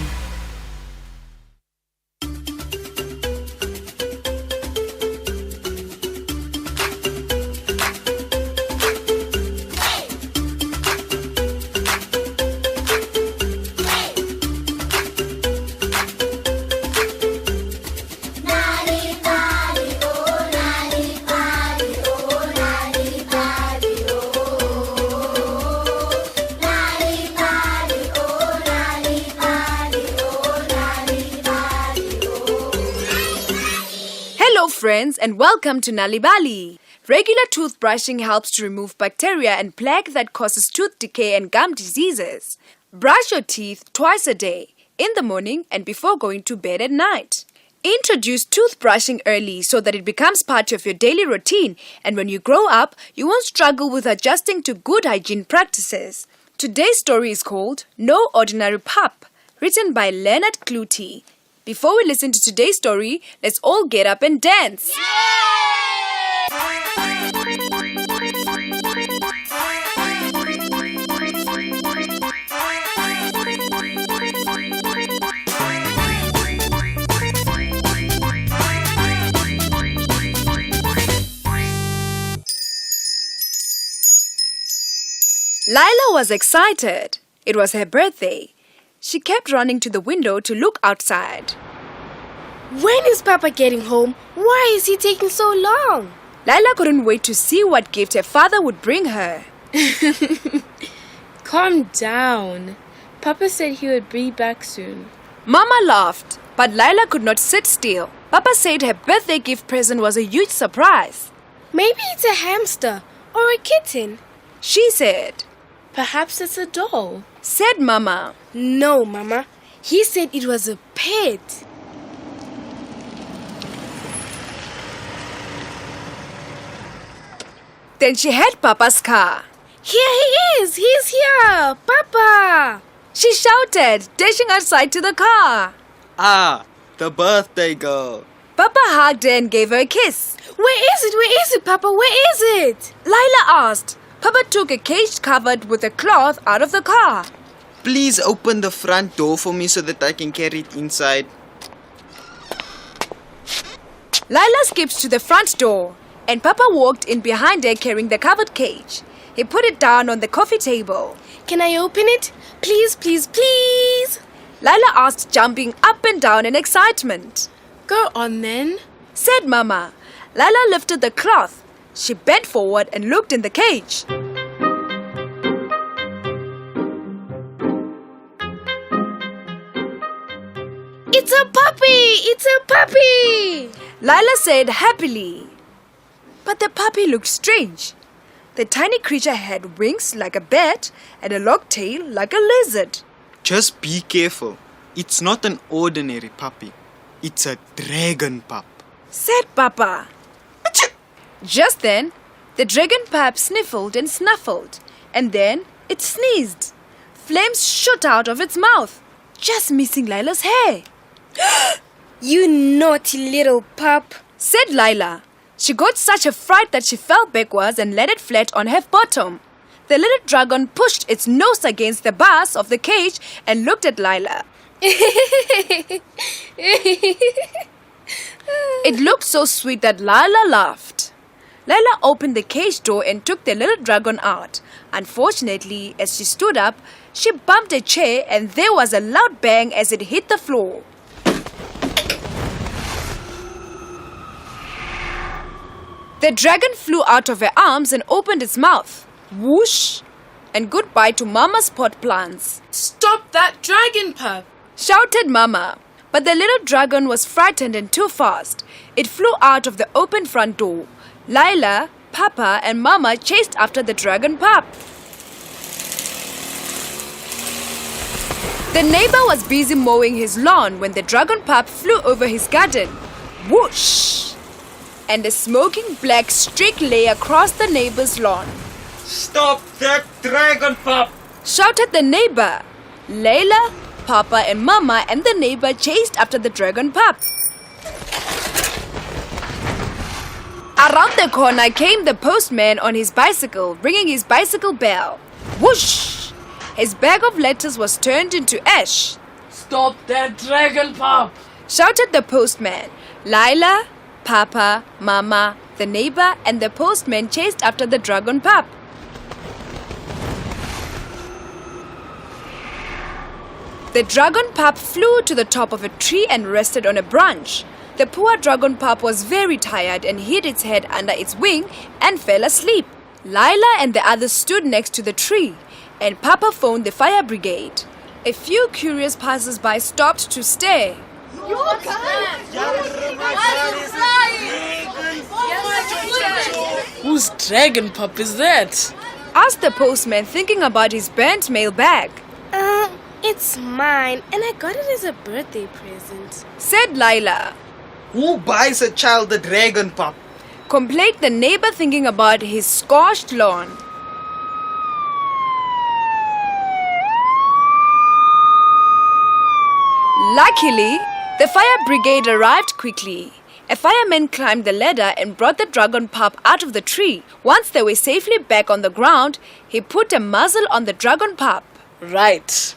Friends, and welcome to Nalibali. Regular toothbrushing helps to remove bacteria and plaque that causes tooth decay and gum diseases. Brush your teeth twice a day, in the morning and before going to bed at night. Introduce toothbrushing early so that it becomes part of your daily routine, and when you grow up, you won't struggle with adjusting to good hygiene practices. Today's story is called No Ordinary Pup, written by Leonard Clutie. Before we listen to today's story, let's all get up and dance! Yay! Lila was excited. It was her birthday. She kept running to the window to look outside. When is Papa getting home? Why is he taking so long? Lila couldn't wait to see what gift her father would bring her. Calm down. Papa said he would be back soon. Mama laughed, but Lila could not sit still. Papa said her birthday gift present was a huge surprise. Maybe it's a hamster or a kitten, she said. Perhaps it's a doll, said Mama. No, Mama. He said it was a pet. Then she had Papa's car. Here he is! He's here! Papa! She shouted, dashing outside to the car. Ah, the birthday girl. Papa hugged her and gave her a kiss. Where is it? Where is it, Papa? Where is it? Lila asked. Papa took a cage covered with a cloth out of the car. Please open the front door for me so that I can carry it inside. Lila skipped to the front door, and Papa walked in behind her carrying the covered cage. He put it down on the coffee table. Can I open it? Please, please, please. Lila asked, jumping up and down in excitement. Go on then, said Mama. Lila lifted the cloth. She bent forward and looked in the cage. It's a puppy! It's a puppy! Lila said happily. But the puppy looked strange. The tiny creature had wings like a bat and a long tail like a lizard. Just be careful. It's not an ordinary puppy. It's a dragon pup, said Papa. Just then, the dragon pup sniffled and snuffled, and then it sneezed. Flames shot out of its mouth, just missing Lila's hair. You naughty little pup, said Lila. She got such a fright that she fell backwards and landed flat on her bottom. The little dragon pushed its nose against the bars of the cage and looked at Lila. It looked so sweet that Lila laughed. Lila opened the cage door and took the little dragon out. Unfortunately, as she stood up, she bumped a chair and there was a loud bang as it hit the floor. The dragon flew out of her arms and opened its mouth. Whoosh! And goodbye to Mama's pot plants. Stop that dragon pup! Shouted Mama. But the little dragon was frightened and too fast. It flew out of the open front door. Lila, Papa and Mama chased after the dragon pup. The neighbor was busy mowing his lawn when the dragon pup flew over his garden. Whoosh! And a smoking black streak lay across the neighbor's lawn. Stop that dragon pup! Shouted the neighbor. Layla, Papa and Mama and the neighbor chased after the dragon pup. Around the corner came the postman on his bicycle, ringing his bicycle bell. Whoosh! His bag of letters was turned into ash. Stop that dragon pup! Shouted the postman. Lila, Papa, Mama, the neighbor and the postman chased after the dragon pup. The dragon pup flew to the top of a tree and rested on a branch. The poor dragon pup was very tired and hid its head under its wing and fell asleep. Lila and the others stood next to the tree, and Papa phoned the fire brigade. A few curious passers-by stopped to stare. Whose dragon pup is that? Asked the postman, thinking about his burnt mail bag. It's mine, and I got it as a birthday present, said Lila. Who buys a child a dragon pup? Complained the neighbor, thinking about his scorched lawn. Luckily, the fire brigade arrived quickly. A fireman climbed the ladder and brought the dragon pup out of the tree. Once they were safely back on the ground, he put a muzzle on the dragon pup. Right.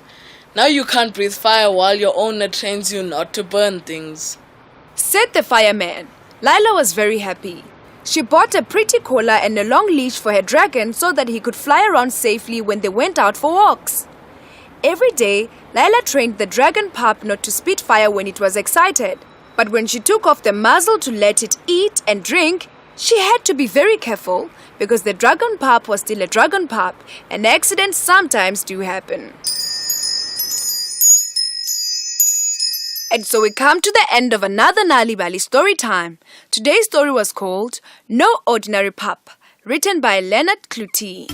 Now you can't breathe fire while your owner trains you not to burn things, said the fireman. Lila was very happy. She bought a pretty collar and a long leash for her dragon so that he could fly around safely when they went out for walks. Every day, Lila trained the dragon pup not to spit fire when it was excited. But when she took off the muzzle to let it eat and drink, she had to be very careful because the dragon pup was still a dragon pup and accidents sometimes do happen. And so we come to the end of another Nali Bali story time. Today's story was called No Ordinary Pup, written by Leonard Cloutey.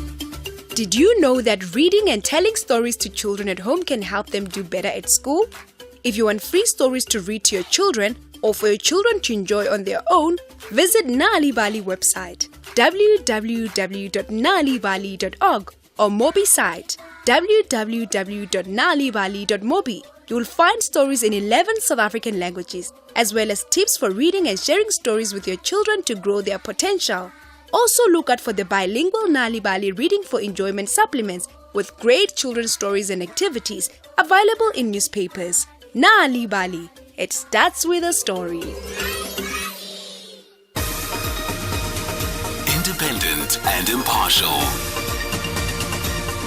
Did you know that reading and telling stories to children at home can help them do better at school? If you want free stories to read to your children or for your children to enjoy on their own, visit Nali Bali website www.nalibali.org or Mobi site www.nalibali.mobi. You will find stories in 11 South African languages, as well as tips for reading and sharing stories with your children to grow their potential. Also look out for the bilingual Nali Bali Reading for Enjoyment supplements with great children's stories and activities available in newspapers. Nali Bali, it starts with a story. Independent and impartial.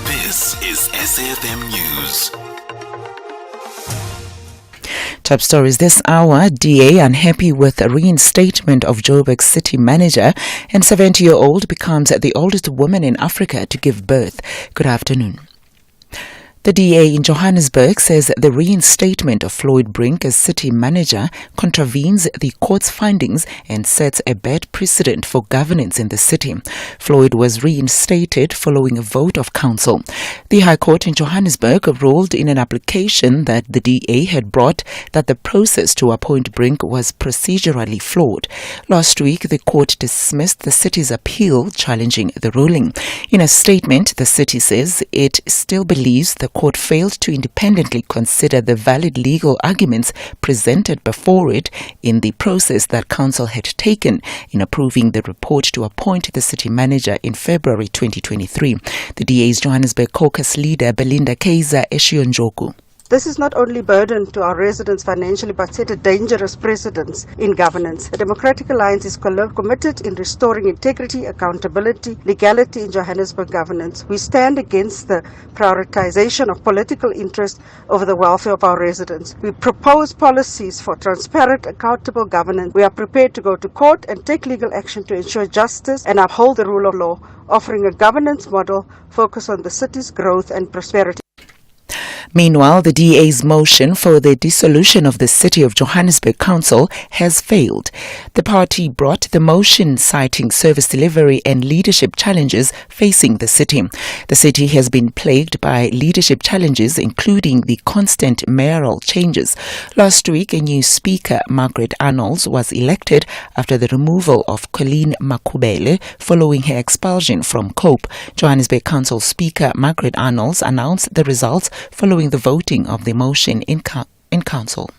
This is SAFM News. Top stories this hour. DA unhappy with the reinstatement of Joburg's city manager, and 70-year-old becomes the oldest woman in Africa to give birth. Good afternoon. The DA in Johannesburg says the reinstatement of Floyd Brink as city manager contravenes the court's findings and sets a bad precedent for governance in the city. Floyd was reinstated following a vote of council. The High Court in Johannesburg ruled in an application that the DA had brought that the process to appoint Brink was procedurally flawed. Last week, the court dismissed the city's appeal challenging the ruling. In a statement, the city says it still believes the court failed to independently consider the valid legal arguments presented before it in the process that council had taken in approving the report to appoint the city manager in February 2023. The DA's Johannesburg caucus leader Belinda Kaiser Eshionjoku. This is not only burden to our residents financially, but set a dangerous precedence in governance. The Democratic Alliance is committed in restoring integrity, accountability, legality in Johannesburg governance. We stand against the prioritization of political interest over the welfare of our residents. We propose policies for transparent, accountable governance. We are prepared to go to court and take legal action to ensure justice and uphold the rule of law, offering a governance model focused on the city's growth and prosperity. Meanwhile, the DA's motion for the dissolution of the City of Johannesburg Council has failed. The party brought the motion citing service delivery and leadership challenges facing the city. The city has been plagued by leadership challenges, including the constant mayoral changes. Last week, a new speaker, Margaret Arnolds, was elected after the removal of Colleen Makubele following her expulsion from COPE. Johannesburg Council Speaker Margaret Arnolds announced the results following the voting of the motion in council.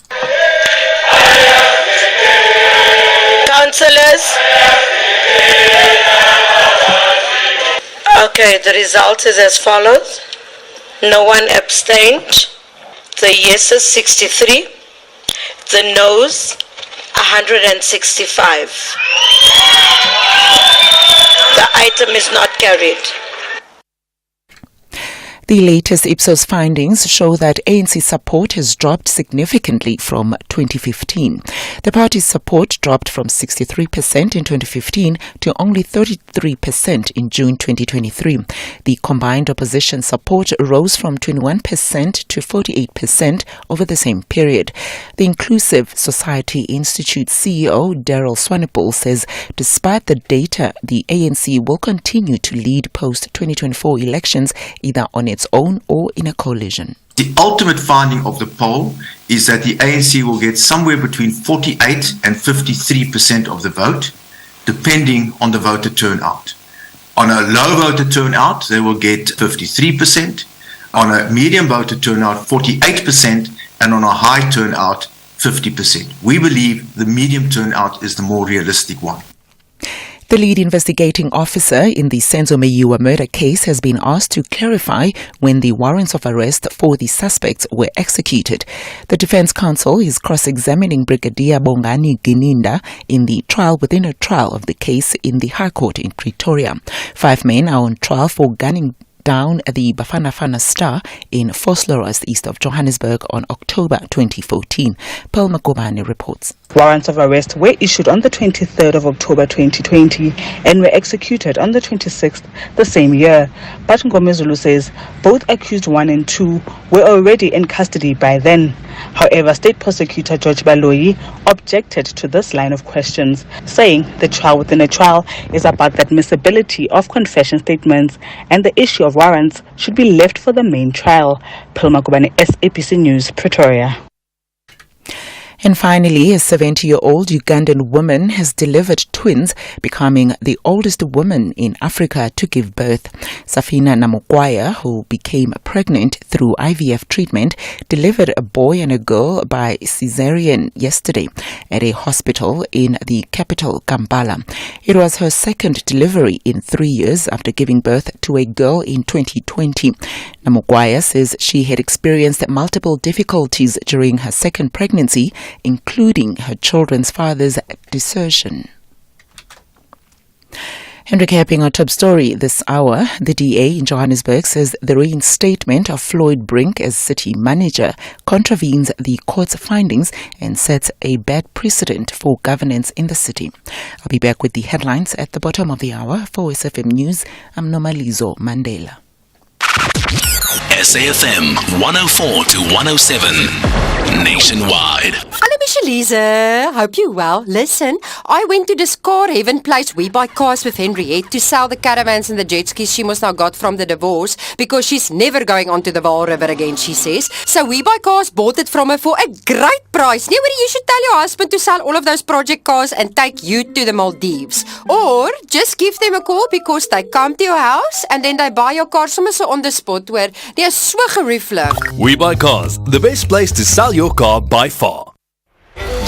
Councillors. Okay, the result is as follows. No one abstained. The yeses 63. The noes 165. The item is not carried. The latest Ipsos findings show that ANC support has dropped significantly from 2015. The party's support dropped from 63% in 2015 to only 33% in June 2023. The combined opposition support rose from 21% to 48% over the same period. The Inclusive Society Institute CEO Daryl Swanepoel says despite the data, the ANC will continue to lead post-2024 elections either on its own or in a coalition. The ultimate finding of the poll is that the ANC will get somewhere between 48 and 53% of the vote, depending on the voter turnout. On a low voter turnout, they will get 53%. On a medium voter turnout, 48%, and on a high turnout, 50%. We believe the medium turnout is the more realistic one. The lead investigating officer in the Senzo Meyiwa murder case has been asked to clarify when the warrants of arrest for the suspects were executed. The Defence Counsel is cross-examining Brigadier Bongani Gininda in the trial within a trial of the case in the High Court in Pretoria. 5 men are on trial for gunning down the Bafana Bafana Star in Vosloorus, east of Johannesburg on October 2014. Pearl Makobane reports. Warrants of arrest were issued on the 23rd of October 2020 and were executed on the 26th the same year. But Ngomezulu says both accused 1 and 2 were already in custody by then. However, State Prosecutor George Baloyi objected to this line of questions, saying the trial within a trial is about the admissibility of confession statements and the issue of of warrants should be left for the main trial. Pilma Kubani, SABC News, Pretoria. And finally, a 70-year-old Ugandan woman has delivered twins, becoming the oldest woman in Africa to give birth. Safina Namukwaya, who became pregnant through IVF treatment, delivered a boy and a girl by cesarean yesterday at a hospital in the capital, Kampala. It was her second delivery in 3 years after giving birth to a girl in 2020. Namukwaya says she had experienced multiple difficulties during her second pregnancy, including her children's father's desertion. And recapping our top story this hour, the DA in Johannesburg says the reinstatement of Floyd Brink as city manager contravenes the court's findings and sets a bad precedent for governance in the city. I'll be back with the headlines at the bottom of the hour. For SFM News, I'm Nomalizo Mandela. SAFM 104 to 107 nationwide. Hello, Michelle. Hope you well. Listen, I went to this car heaven place We Buy Cars with Henriette to sell the caravans and the jet skis she must now got from the divorce because she's never going onto the Vaal River again, she says. So We Buy Cars bought it from her for a great price. Nobody, you should tell your husband to sell all of those project cars and take you to the Maldives. Or just give them a call because they come to your house and then they buy your car somewhere on the spot where they're so gereflig. We Buy Cars, the best place to sell your car by far.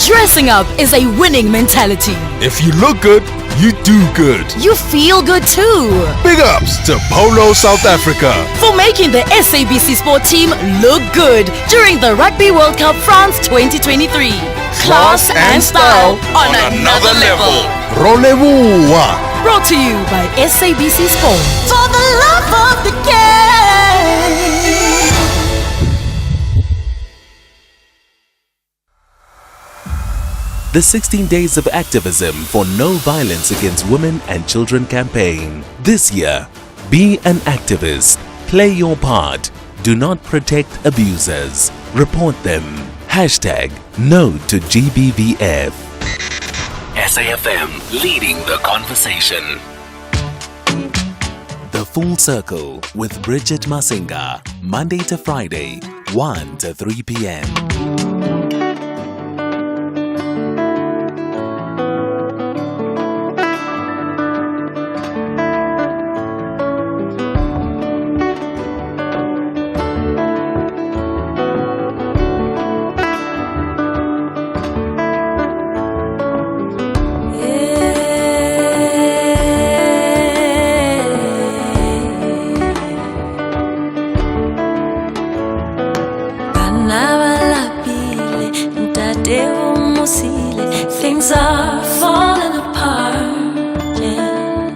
Dressing up is a winning mentality. If you look good, you do good. You feel good too. Big ups to Polo South Africa for making the SABC Sport team look good during the Rugby World Cup France 2023. Class and style on another level. Rolez-vous. Brought to you by SABC Sport. For the love of the game. The 16 Days of Activism for No Violence Against Women and Children campaign. This year, be an activist. Play your part. Do not protect abusers. Report them. Hashtag no to GBVF. SAFM leading the conversation. The Full Circle with Bridget Masinga. Monday to Friday, 1 to 3 p.m. Things are falling apart, yeah.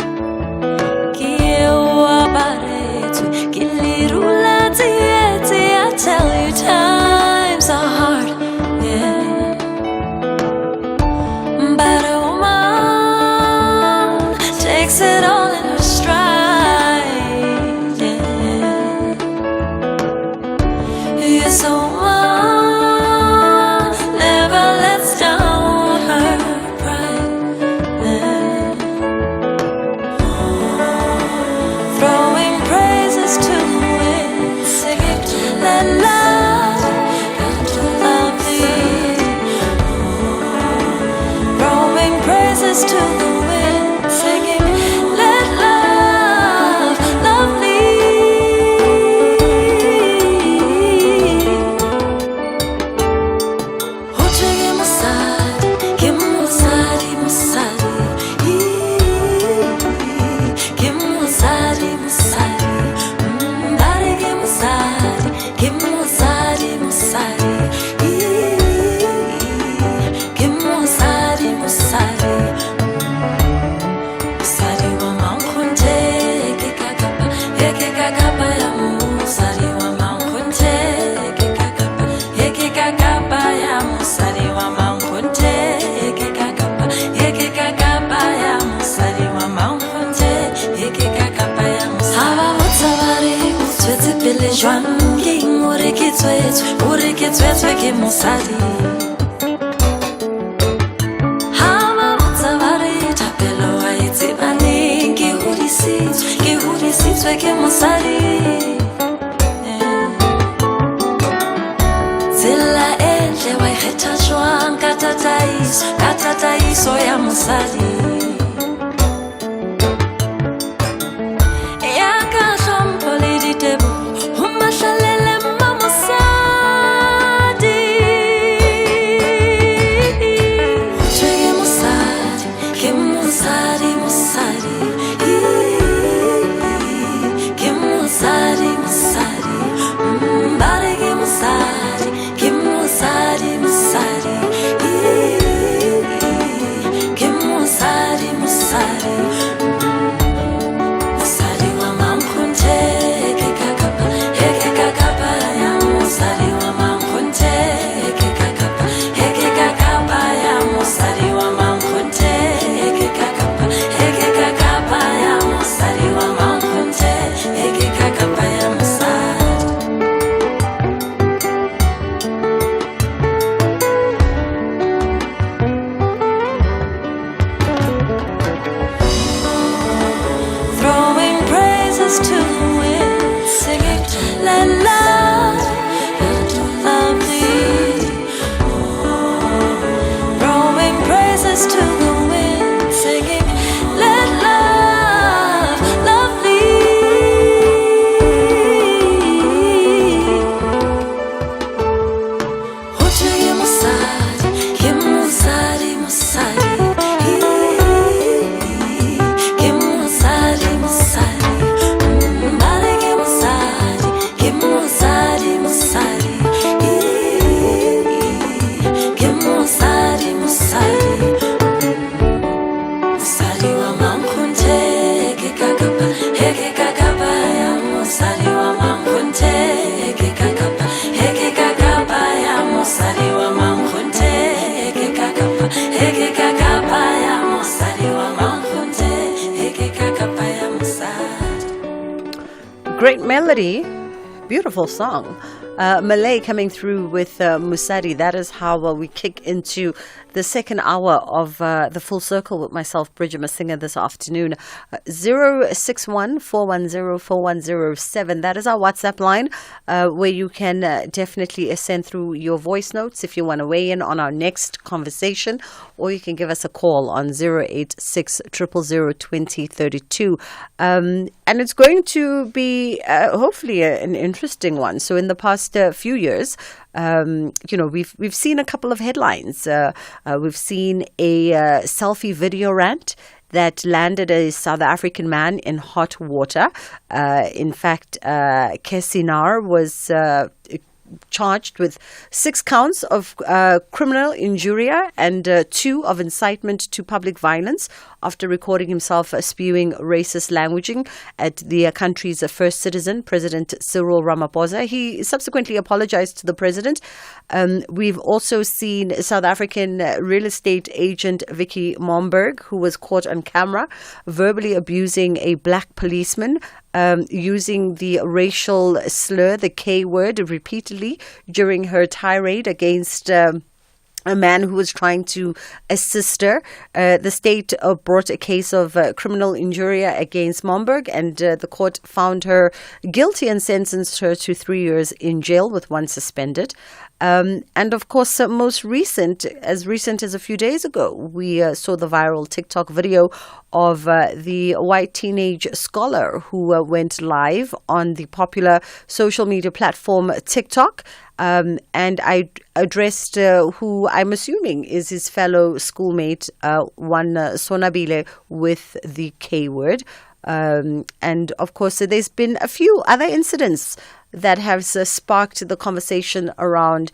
I tell you times are hard, yeah. But a woman takes it all in her stride, yeah. Yes, a woman never lets down her pride, yeah. Throwing praises to it, singing, let love love thee. Throwing praises to the wind, singing, let love love thee. Hoche masari, kim masari, masari, kim masari, masari, bari kim masari, kim masari, masari, kim masari, masari. Musari wa mankunte, kekakapa, kekakapa ya musari wa mankunte, kekakapa, kekakapa ya musari wa mankunte, kekakapa, kekakapa ya musari wa mankunte, kekakapa ya musari. Hava mutsabari, utwetse pele jwangi, ureketswetswe ke musari. nyetswe ke mosadi tsela entle wa ikgetha jwang ka tataiso ya mosadi ya ka hlompho le ditebo ho mahlalele mma mosadi ke mosadi mbare ke mosadi ke mosadi mosadi wa mankhunte ke kakapa ya mosadi wa mankhunte ke kakapa ya mosadi wa mankhunte ke kakapa ya mosadi wa mankhunte ke kakapa ya mosadi. Throwing praises to the wind, singing, let love thee. Throwing praises to the wind, singing, let love thee. Hoche ke mosadi, Great melody, beautiful song. Malay coming through with Musadi. That is how we kick into the second hour of the Full Circle with myself, Bridget Masinga, this afternoon. 061-410-4107. That is our WhatsApp line where you can definitely send through your voice notes if you want to weigh in on our next conversation, or you can give us a call on 086 000 2032. And it's going to be hopefully an interesting one. So in the past few years, we've seen a couple of headlines. We've seen a selfie video rant that landed a South African man in hot water. In fact, Kesinar was charged with 6 counts of criminal injuria and 2 of incitement to public violence after recording himself spewing racist languaging at the country's first citizen, President Cyril Ramaphosa. He subsequently apologized to the president. We've also seen South African real estate agent Vicky Momberg, who was caught on camera verbally abusing a black policeman, using the racial slur, the K word, repeatedly during her tirade against a man who was trying to assist her. The state brought a case of criminal injuria against Momberg, and the court found her guilty and sentenced her to 3 years in jail with 1 suspended. And of course, most recent as a few days ago, we saw the viral TikTok video of the white teenage scholar who went live on the popular social media platform TikTok. And I addressed who I'm assuming is his fellow schoolmate, one Sonabile, with the K word. And of course, there's been a few other incidents that have sparked the conversation around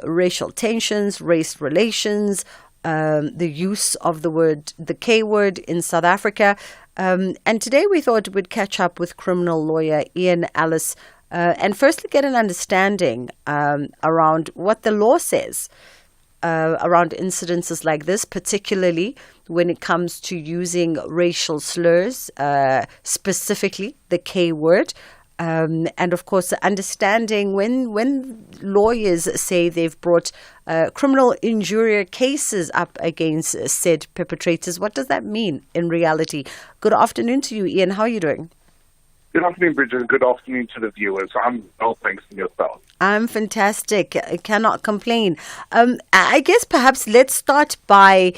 racial tensions, race relations, the use of the K word in South Africa. And today we thought we'd catch up with criminal lawyer Ian Ellis and firstly get an understanding around what the law says around incidences like this, particularly when it comes to using racial slurs, specifically the K word. And of course, understanding when lawyers say they've brought criminal injuria cases up against said perpetrators, what does that mean in reality? Good afternoon to you, Ian. How are you doing? Good afternoon, Bridget. Good afternoon to the viewers. I'm well, thanks, and yourself. I'm fantastic. I cannot complain. I guess perhaps let's start by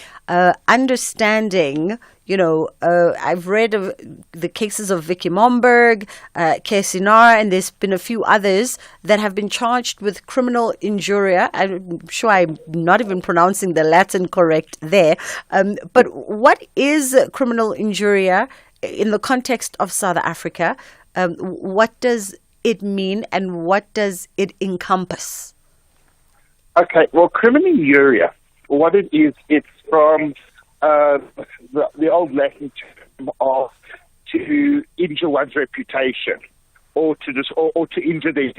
understanding, I've read of the cases of Vicky Momberg, Kesinar, and there's been a few others that have been charged with criminal injuria. I'm sure I'm not even pronouncing the Latin correct there. But what is criminal injuria in the context of South Africa? What does it mean and what does it encompass? Okay, well, criminal injuria, what it is, it's from the old Latin term of to injure one's reputation, or to injure their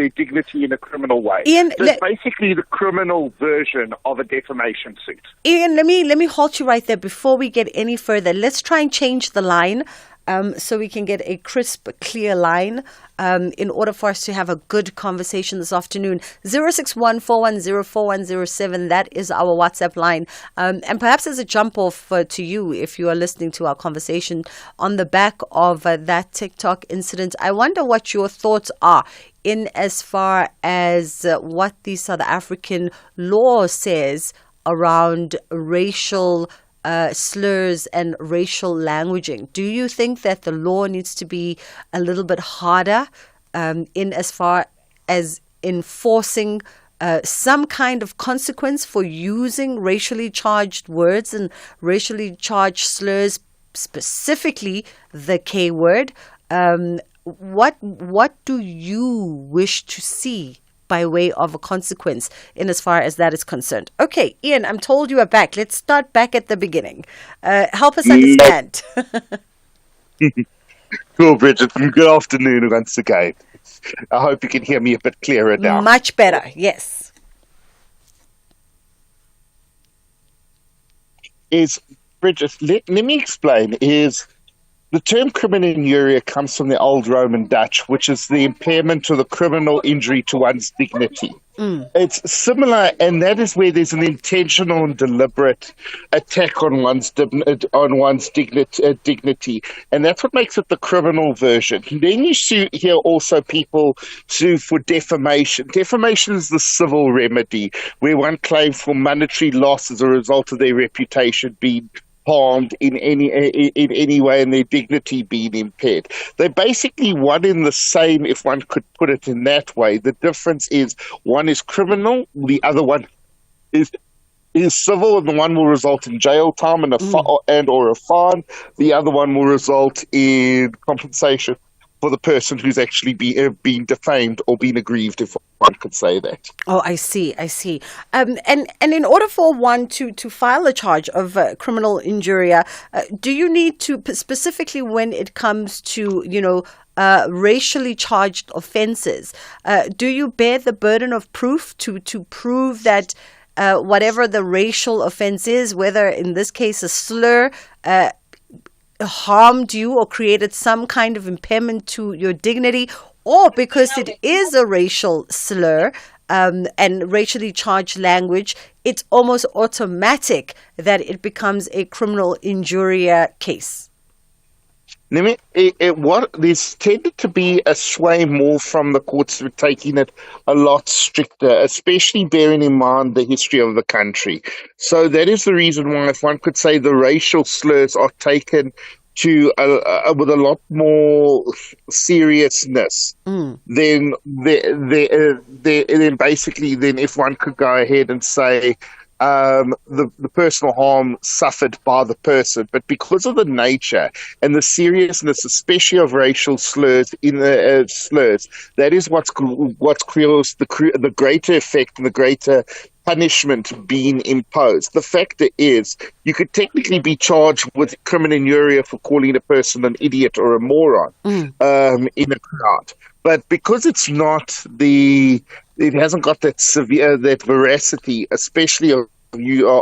dignity in a criminal way. Ian, so it's basically the criminal version of a defamation suit. Ian, let me halt you right there before we get any further. Let's try and change the line. So we can get a crisp, clear line in order for us to have a good conversation this afternoon. 061-410-4107, that is our WhatsApp line. And perhaps as a jump off to you, if you are listening to our conversation on the back of that TikTok incident, I wonder what your thoughts are in as far as what the South African law says around racial slurs and racial languaging. Do you think that the law needs to be a little bit harder in as far as enforcing some kind of consequence for using racially charged words and racially charged slurs, specifically the K word? What do you wish to see by way of a consequence in as far as that is concerned? Okay, Ian, I'm told you are back. Let's start back at the beginning. Help us understand. Cool, Bridget, and good afternoon once again. I hope you can hear me a bit clearer now. Much better, yes. Bridget, let me explain, the term criminal injuria comes from the old Roman Dutch, which is the impairment or the criminal injury to one's dignity. It's similar, and that is where there's an intentional and deliberate attack on one's dignity, and that's what makes it the criminal version. Then you hear also people sue for defamation. Defamation is the civil remedy, where one claims for monetary loss as a result of their reputation being harmed in any way and their dignity being impaired. They're basically one in the same, if one could put it in that way. The difference is one is criminal, the other one is civil, and the one will result in jail time and or a fine. The other one will result in compensation for the person who's actually being defamed or being aggrieved, if one could say that. Oh, I see. And in order for one to file a charge of criminal injuria, do you need to, specifically when it comes to, racially charged offenses, do you bear the burden of proof to prove that whatever the racial offense is, whether in this case a slur, harmed you or created some kind of impairment to your dignity, or because it is a racial slur and racially charged language, it's almost automatic that it becomes a criminal injuria case? There's tended to be a sway more from the courts to taking it a lot stricter, especially bearing in mind the history of the country. So that is the reason why, if one could say, the racial slurs are taken to with a lot more seriousness. Then basically, if one could go ahead and say, the personal harm suffered by the person, but because of the nature and the seriousness, especially of racial slurs that is what creates the greater effect and the greater punishment being imposed. The fact is, you could technically be charged with criminal injuria for calling a person an idiot or a moron in a crowd. But because it's not it hasn't got that that veracity, especially of the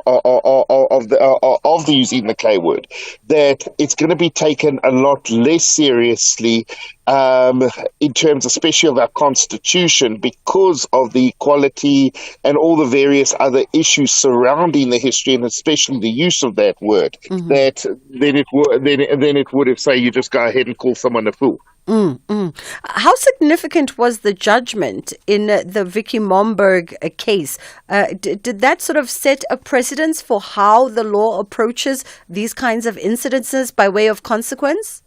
using the K word, that it's going to be taken a lot less seriously in terms, especially of our constitution, because of the equality and all the various other issues surrounding the history and especially the use of that word. That then it would if, say, you just go ahead and call someone a fool. How significant was the judgment in the Vicky Momberg case? Did that sort of set a precedence for how the law approaches these kinds of incidences by way of consequence?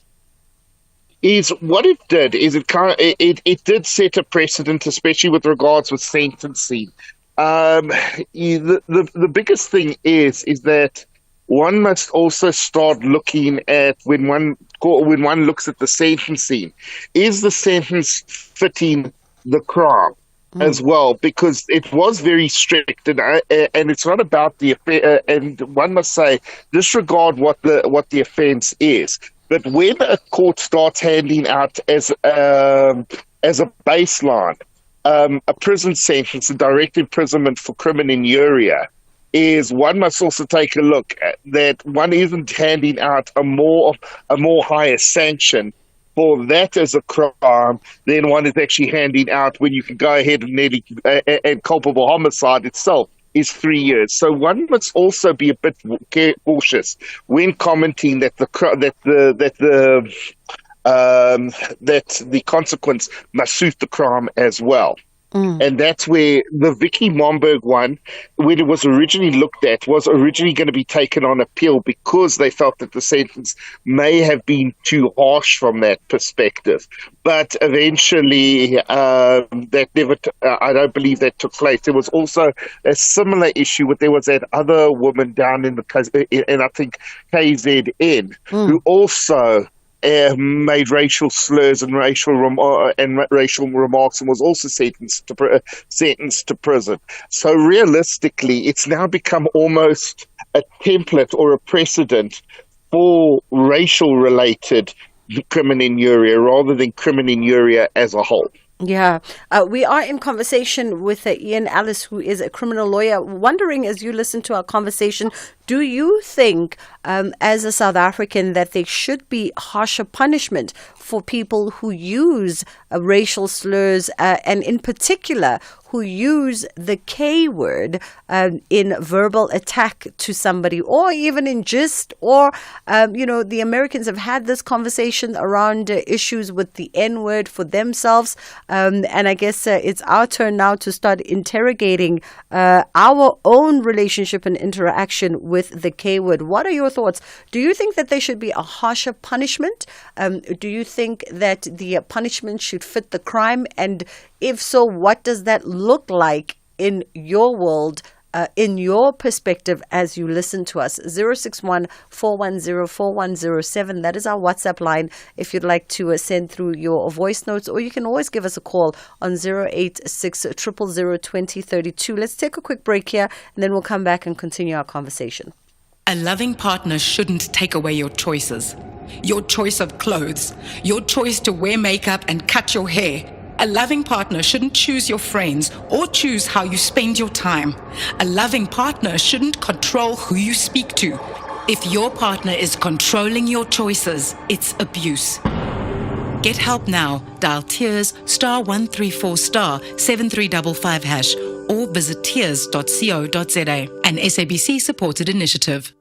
What it did is it did set a precedent, especially with regards with sentencing. The biggest thing is that one must also start looking at when one looks at the sentencing, is the sentence fitting the crime as well? Because it was very strict, and it's not about the and one must say disregard what the offence is. But when a court starts handing out as a baseline a prison sentence, a direct imprisonment for crimen injuria, is one must also take a look at that one isn't handing out a more higher sanction for that as a crime than one is actually handing out when you can go ahead and culpable homicide itself is 3 years. So one must also be a bit cautious when commenting that the consequence must suit the crime as well. And that's where the Vicky Momberg one, when it was originally looked at, was originally going to be taken on appeal because they felt that the sentence may have been too harsh from that perspective. But eventually, that never. I don't believe that took place. There was also a similar issue there was that other woman down in I think KZN, who also made racial slurs and racial remarks and was also sentenced to prison. So realistically, it's now become almost a template or a precedent for racial-related crimen injuria rather than crimen injuria as a whole. Yeah. We are in conversation with Ian Ellis, who is a criminal lawyer. Wondering, as you listen to our conversation, do you think, as a South African, that there should be harsher punishment for people who use racial slurs and in particular who use the K word in verbal attack to somebody or even in gist or, the Americans have had this conversation around issues with the N word for themselves. And I guess it's our turn now to start interrogating our own relationship and interaction with the K word. What are your thoughts? Do you think that there should be a harsher punishment? Do you think that the punishment should fit the crime? And if so, what does that look like in your world, in your perspective as you listen to us? 061-410-4107. That is our WhatsApp line if you'd like to send through your voice notes, or you can always give us a call on 086-000-2032. Let's take a quick break here and then we'll come back and continue our conversation. A loving partner shouldn't take away your choices. Your choice of clothes, your choice to wear makeup and cut your hair. A loving partner shouldn't choose your friends or choose how you spend your time. A loving partner shouldn't control who you speak to. If your partner is controlling your choices, it's abuse. Get help now. Dial Tears *134*7355# or visit tears.co.za. An SABC supported initiative.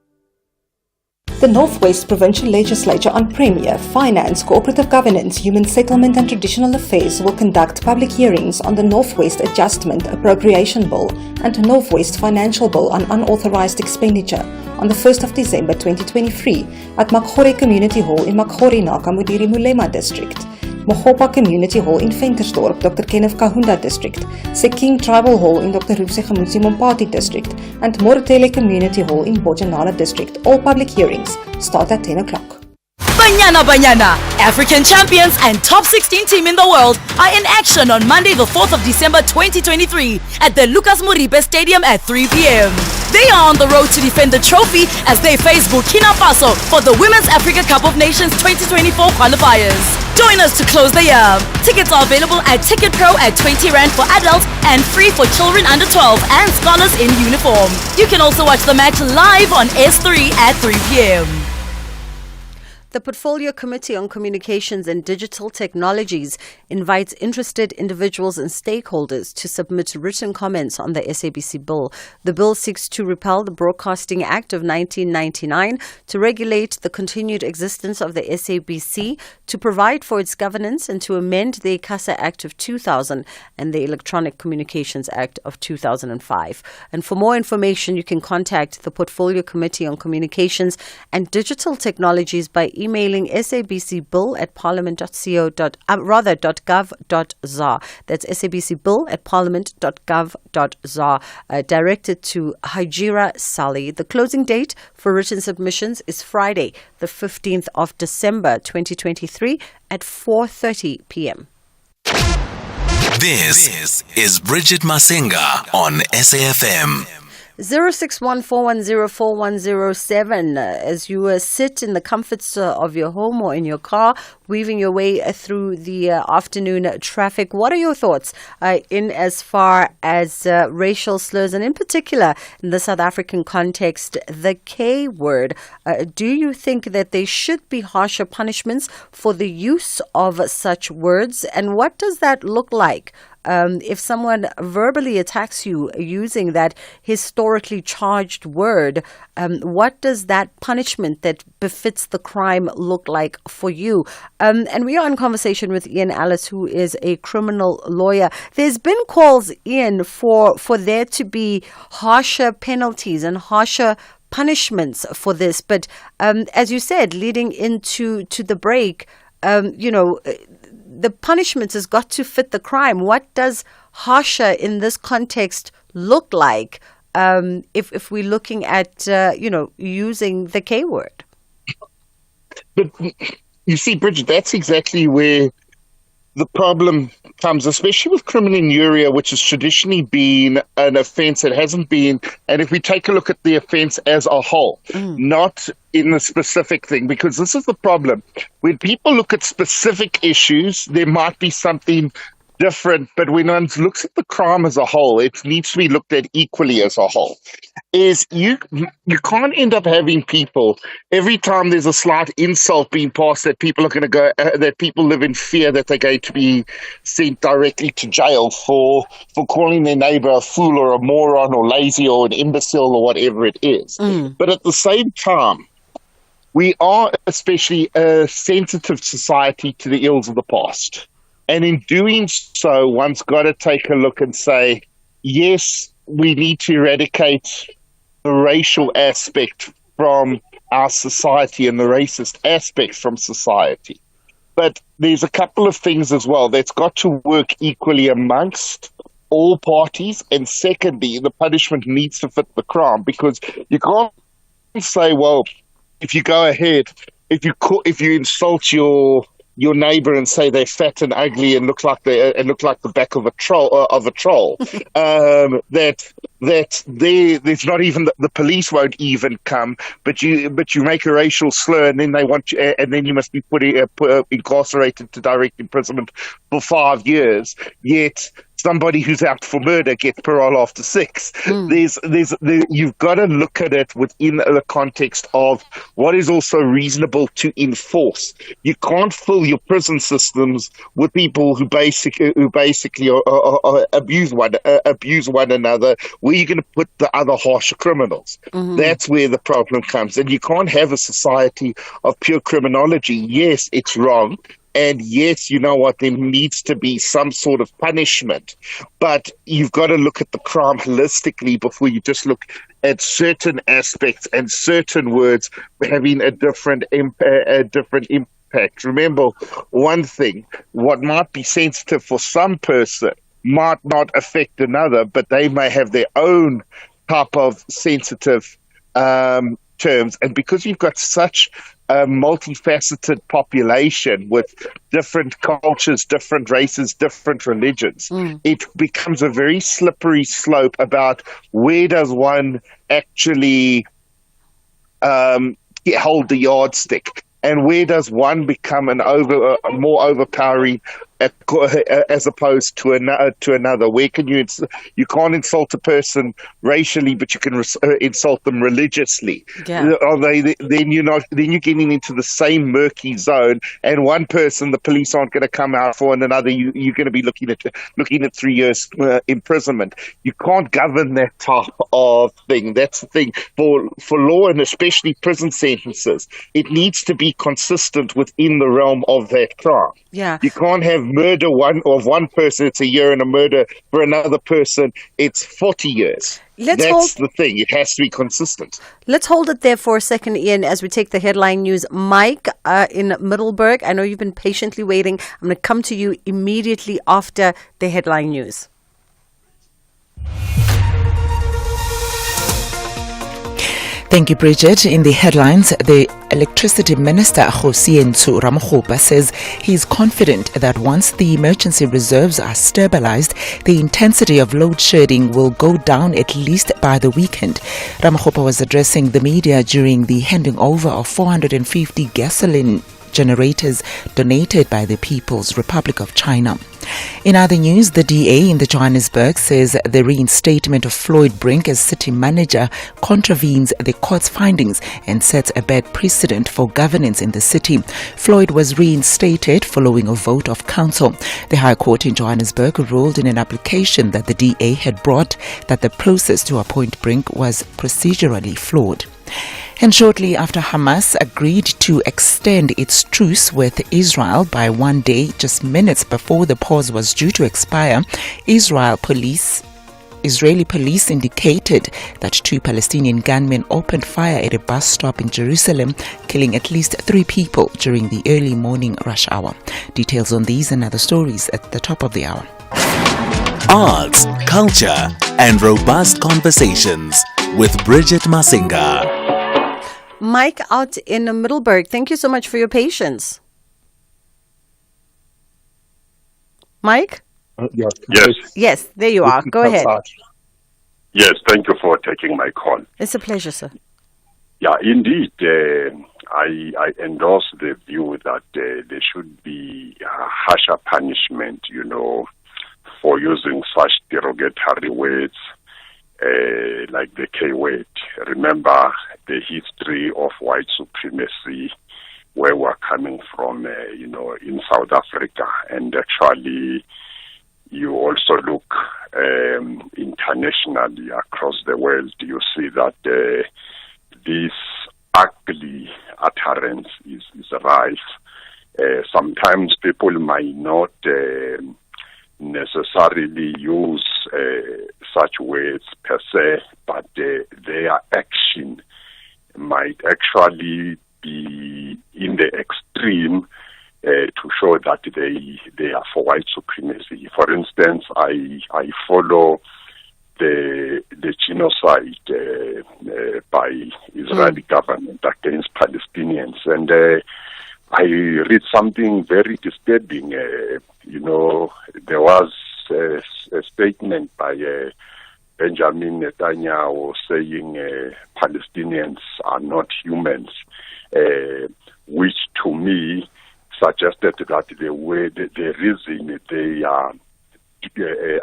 The Northwest Provincial Legislature on Premier, Finance, Cooperative Governance, Human Settlement and Traditional Affairs will conduct public hearings on the Northwest Adjustment Appropriation Bill and Northwest Financial Bill on Unauthorized Expenditure on the 1st of December 2023 at Makhore Community Hall in Makhore Nakamudiri Mulema District, Mogopa Community Hall in Ventersdorp, Dr. Kenneth Kahunda District, Seking Tribal Hall in Dr. Rufse Gamutsi Mompati District, and Mortele Community Hall in Bojanala District. All public hearings start at 10 o'clock. Banyana, African champions and top 16 team in the world are in action on Monday the 4th of December 2023 at the Lucas Moripe Stadium at 3 p.m. They are on the road to defend the trophy as they face Burkina Faso for the Women's Africa Cup of Nations 2024 qualifiers. Join us to close the year. Tickets are available at Ticket Pro at 20 Rand for adults and free for children under 12 and scholars in uniform. You can also watch the match live on S3 at 3 p.m. The Portfolio Committee on Communications and Digital Technologies invites interested individuals and stakeholders to submit written comments on the SABC bill. The bill seeks to repeal the Broadcasting Act of 1999, to regulate the continued existence of the SABC, to provide for its governance, and to amend the ICASA Act of 2000 and the Electronic Communications Act of 2005. And for more information, you can contact the Portfolio Committee on Communications and Digital Technologies by emailing sabcbill@parliament.gov.za. That's sabcbill@parliament.gov.za, directed to Hajira Sali. The closing date for written submissions is Friday, the 15th of December 2023 at 4:30 p.m. This is Bridget Masinga on SAFM. 0614104107. As you sit in the comforts of your home or in your car, weaving your way through the afternoon traffic, what are your thoughts in as far as racial slurs, and in particular in the South African context, the K word? Do you think that there should be harsher punishments for the use of such words, and what does that look like? If someone verbally attacks you using that historically charged word, what does that punishment that befits the crime look like for you? And we are in conversation with Ian Alice, who is a criminal lawyer. There's been calls in for there to be harsher penalties and harsher punishments for this. But as you said, leading into the break, the punishment has got to fit the crime. What does harsher in this context look like if we're looking at, using the K word? But you see, Bridget, that's exactly where the problem comes, especially with criminal injuria, which has traditionally been an offence that hasn't been, and if we take a look at the offence as a whole, not in the specific thing, because this is the problem. When people look at specific issues, there might be something different, but when one looks at the crime as a whole, it needs to be looked at equally as a whole. Is you can't end up having people every time there's a slight insult being passed that people are going to go that people live in fear that they're going to be sent directly to jail for calling their neighbor a fool or a moron or lazy or an imbecile or whatever it is. But at the same time, we are especially a sensitive society to the ills of the past. And in doing so, one's got to take a look and say, yes, we need to eradicate the racial aspect from our society and the racist aspects from society. But there's a couple of things as well that's got to work equally amongst all parties. And secondly, the punishment needs to fit the crime, because you can't say, well, if you go ahead, if you insult your neighbor and say they're fat and ugly and look like the back of a troll, there's not even the police won't even come, but you make a racial slur and then they want you, and then you must be incarcerated to direct imprisonment for 5 years. Yet somebody who's out for murder gets parole after 6. You've got to look at it within the context of what is also reasonable to enforce. You can't fill your prison systems with people who basically abuse one another. Where are you going to put the other harsher criminals? That's where the problem comes. And you can't have a society of pure criminology. Yes, it's wrong. And yes, you know what, there needs to be some sort of punishment, but you've got to look at the crime holistically before you just look at certain aspects and certain words having a different impact. Remember one thing, what might be sensitive for some person might not affect another, but they may have their own type of sensitive terms. And because you've got such a multifaceted population with different cultures, different races, different religions, it becomes a very slippery slope about where does one actually hold the yardstick, and where does one become a more overpowering as opposed to another. Where can you can't insult a person racially, but you can insult them religiously. Yeah. Are they then you're getting into the same murky zone, and one person the police aren't going to come out for, and another you're going to be looking at 3 years imprisonment. You can't govern that type of thing. That's the thing for law, and especially prison sentences. It needs to be consistent within the realm of that crime. Yeah. You can't have murder of one person, it's a year, and a murder for another person, it's 40 years. That's the thing. It has to be consistent. Let's hold it there for a second, Ian, as we take the headline news. Mike in Middleburg, I know you've been patiently waiting. I'm going to come to you immediately after the headline news. Thank you, Bridget. In the headlines, the Electricity Minister, Kgosientso Ramokgopa, says he is confident that once the emergency reserves are stabilized, the intensity of load shedding will go down at least by the weekend. Ramokgopa was addressing the media during the handing over of 450 gasoline generators donated by the People's Republic of China. In other news, the DA in the Johannesburg says the reinstatement of Floyd Brink as city manager contravenes the court's findings and sets a bad precedent for governance in the city. Floyd was reinstated following a vote of council. The High Court in Johannesburg ruled in an application that the DA had brought that the process to appoint Brink was procedurally flawed. And shortly after Hamas agreed to extend its truce with Israel by 1 day, just minutes before the pause was due to expire, Israeli police indicated that 2 Palestinian gunmen opened fire at a bus stop in Jerusalem, killing at least 3 people during the early morning rush hour. Details on these and other stories at the top of the hour. Arts, culture, and robust conversations with Bridget Masinga. Mike out in Middleburg, thank you so much for your patience. Mike? Yes. Yes, there you are. Go ahead. Yes, thank you for taking my call. It's a pleasure, sir. Yeah, indeed. I endorse the view that there should be harsher punishment, for using such derogatory words like the K word. Remember the history of white supremacy, where we're coming from, in South Africa. And actually, you also look internationally across the world, you see that this ugly utterance is rife. Sometimes people might not necessarily use such words per se, but their action might actually be in the extreme to show that they are for white supremacy. For instance, I follow the genocide by Israeli government against Palestinians, and I read something very disturbing. There was a statement by Benjamin Netanyahu saying Palestinians are not humans, which to me suggested that the reason they are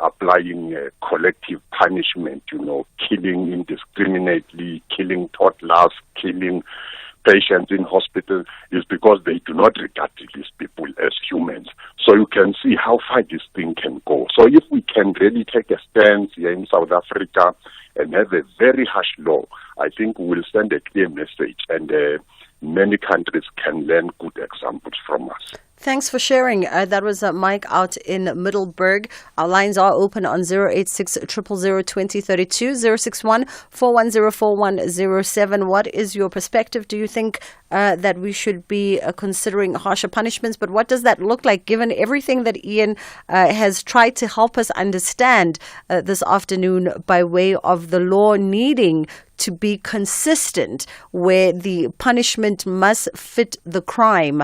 applying collective punishment, killing indiscriminately, killing toddlers, killing patients in hospital, is because they do not regard these people as humans. So you can see how far this thing can go. So if we can really take a stance here in South Africa and have a very harsh law, I think we will send a clear message, and many countries can learn good examples from us. Thanks for sharing. That was Mike out in Middleburg. Our lines are open on 086 000 2032, 061 410 4107. What is your perspective? Do you think that we should be considering harsher punishments? But what does that look like, given everything that Ian has tried to help us understand this afternoon by way of the law needing to be consistent, where the punishment must fit the crime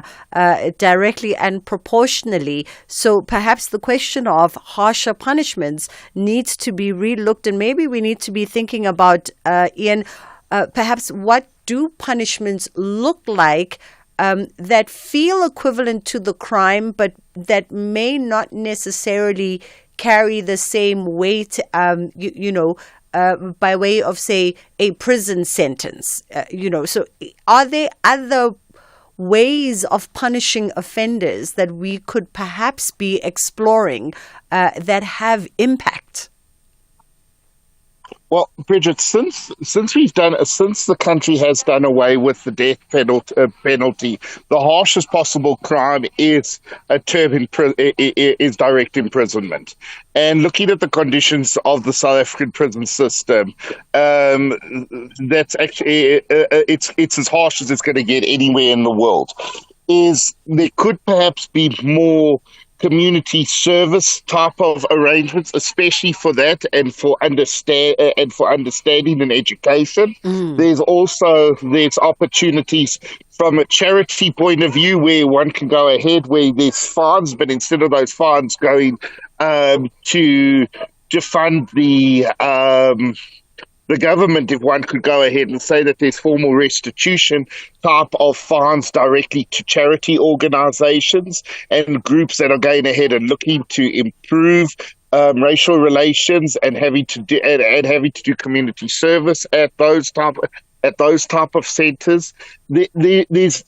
directly and proportionally? So perhaps the question of harsher punishments needs to be relooked, and maybe we need to be thinking about, Ian, perhaps what do punishments look like that feel equivalent to the crime, but that may not necessarily carry the same weight, by way of, say, a prison sentence. So are there other ways of punishing offenders that we could perhaps be exploring that have impact? Well, Bridget, since the country has done away with the death penalty, the harshest possible crime is a term is direct imprisonment. And looking at the conditions of the South African prison system, that's actually it's as harsh as it's going to get anywhere in the world. There could perhaps be more community service type of arrangements, especially for that and for understanding and education. There's opportunities from a charity point of view where one can go ahead where there's funds, but instead of those funds going to fund the government, if one could go ahead and say that there's formal restitution type of funds directly to charity organizations and groups that are going ahead and looking to improve racial relations and having to do community service at those type of centers. It's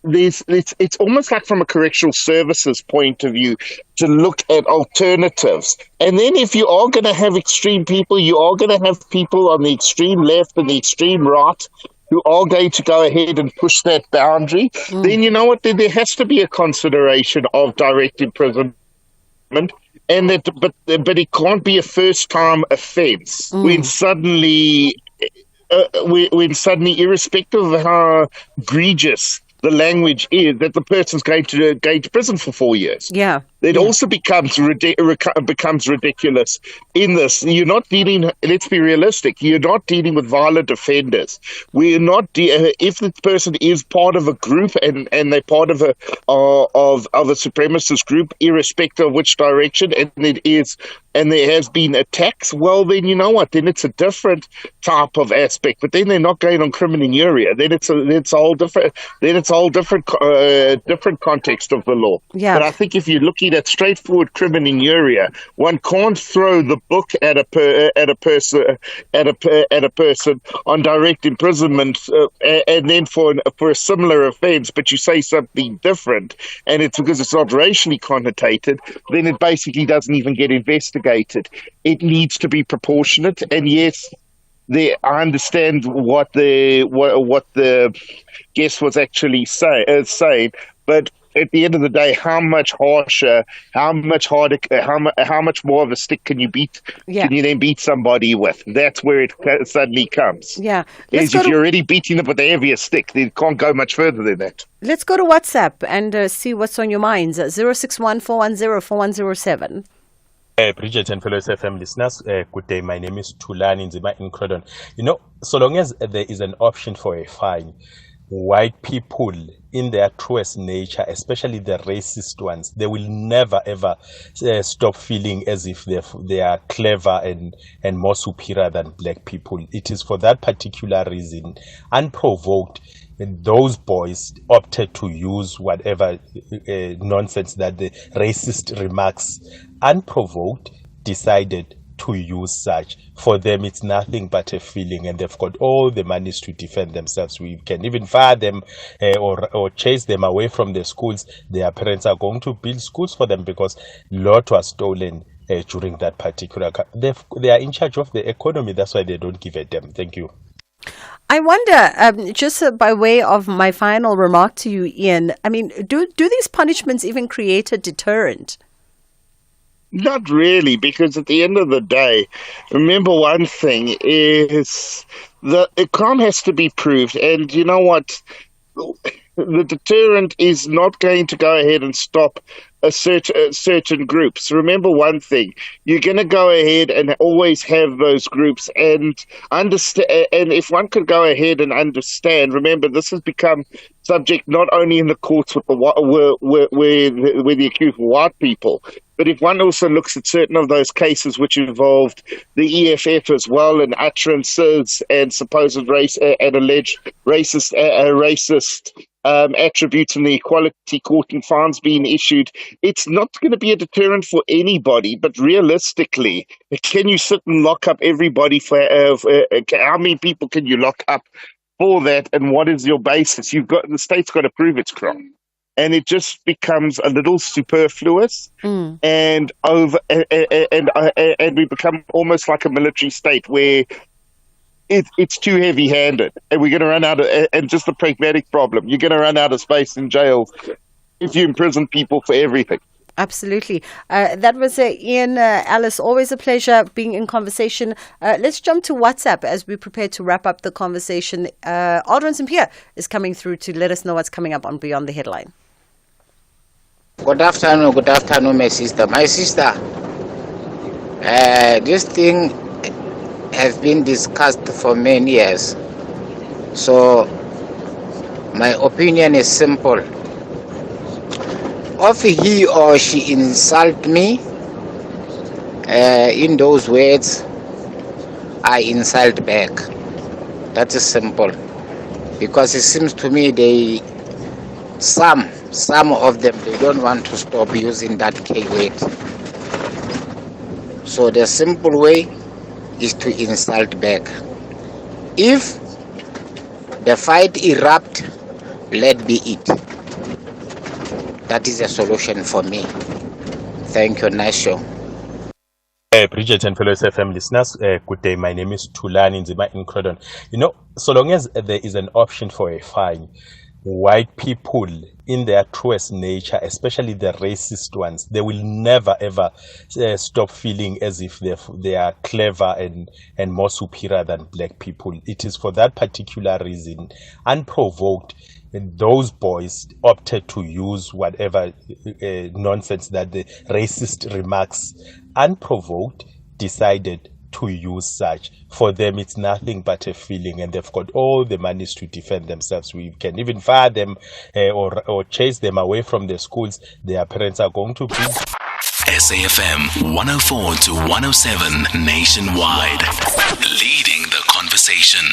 almost like from a correctional services point of view to look at alternatives. And then if you are going to have extreme people, you are going to have people on the extreme left and the extreme right who are going to go ahead and push that boundary. Then you know what? Then there has to be a consideration of direct imprisonment. And but it can't be a first-time offence when suddenly, irrespective of how egregious the language is, that the person's going to prison for 4 years. It also becomes ridiculous in this. You're not dealing, let's be realistic, you're not dealing with violent offenders. We're not, if the person is part of a group and they're part of a supremacist group, irrespective of which direction, and there has been attacks, well, then you know what? Then it's a different type of aspect. But then they're not going on criminuria. Then it's a whole different context of the law. But I think if you're looking at straightforward criminuria, one can't throw the book at a person on direct imprisonment, and then for a similar offence, but you say something different, and it's because it's not racially connotated, then it basically doesn't even get investigated. It needs to be proportionate, and yes, I understand what the guest was actually saying, but at the end of the day, how much harsher, how much harder, how much more of a stick can you beat? Can you then beat somebody with? That's where it suddenly comes. If you're already beating them with a heavier stick, they can't go much further than that. Let's go to WhatsApp and see what's on your minds. 061-410-4107. Bridget and fellow SFM listeners, good day. My name is Tulani Nzima in Croydon. So long as there is an option for a fine, white people in their truest nature, especially the racist ones, they will never ever stop feeling as if they are clever and more superior than black people. It is for that particular reason, unprovoked, those boys opted to use whatever nonsense that the racist remarks, unprovoked, decided to use such. For them, it's nothing but a feeling, and they've got all the monies to defend themselves. We can even fire them or chase them away from the schools. Their parents are going to build schools for them because lot was stolen during that particular. They are in charge of the economy. That's why they don't give a damn. Thank you. I wonder, just by way of my final remark to you, Ian, I mean, do these punishments even create a deterrent? Not really, because at the end of the day, remember one thing is the crime has to be proved, and you know what? The deterrent is not going to go ahead and stop certain groups. Remember one thing: you're going to go ahead and always have those groups, and understand. And if one could go ahead and understand, remember this has become subject not only in the courts with where the accused white people, but if one also looks at certain of those cases which involved the EFF as well, and utterances and supposed race and alleged racist attributes in the Equality Court and fines being issued, it's not going to be a deterrent for anybody. But realistically, can you sit and lock up everybody for how many people can you lock up for that? And what is your basis? The state's got to prove its crime. And it just becomes a little superfluous, and we become almost like a military state where it's too heavy-handed, and we're going to run out of. And just the pragmatic problem, you're going to run out of space in jails if you imprison people for everything. Absolutely. That was Ian, Alice, always a pleasure being in conversation. Let's jump to WhatsApp as we prepare to wrap up the conversation. Aldrin St. Pierre is coming through to let us know what's coming up on Beyond the Headline. Good afternoon, my sister. This thing has been discussed for many years. So, my opinion is simple. If he or she insult me in those words, I insult back. That is simple. Because it seems to me some of them, they don't want to stop using that K word. So the simple way is to insult back. If the fight erupt, let be it. That is a solution for me. Thank you, nice show. Bridget and fellow SFM listeners, good day. My name is Tulani Nzima Incredon. So long as there is an option for a fine, white people in their truest nature, especially the racist ones, they will never ever stop feeling as if they are clever and more superior than black people. It is for that particular reason, unprovoked, those boys opted to use whatever nonsense that the racist remarks, unprovoked, decided to use such. For them, it's nothing but a feeling, and they've got all the monies to defend themselves. We can even fire them or chase them away from the schools. Their parents are going to be. SAFM 104 to 107 nationwide, leading the conversation.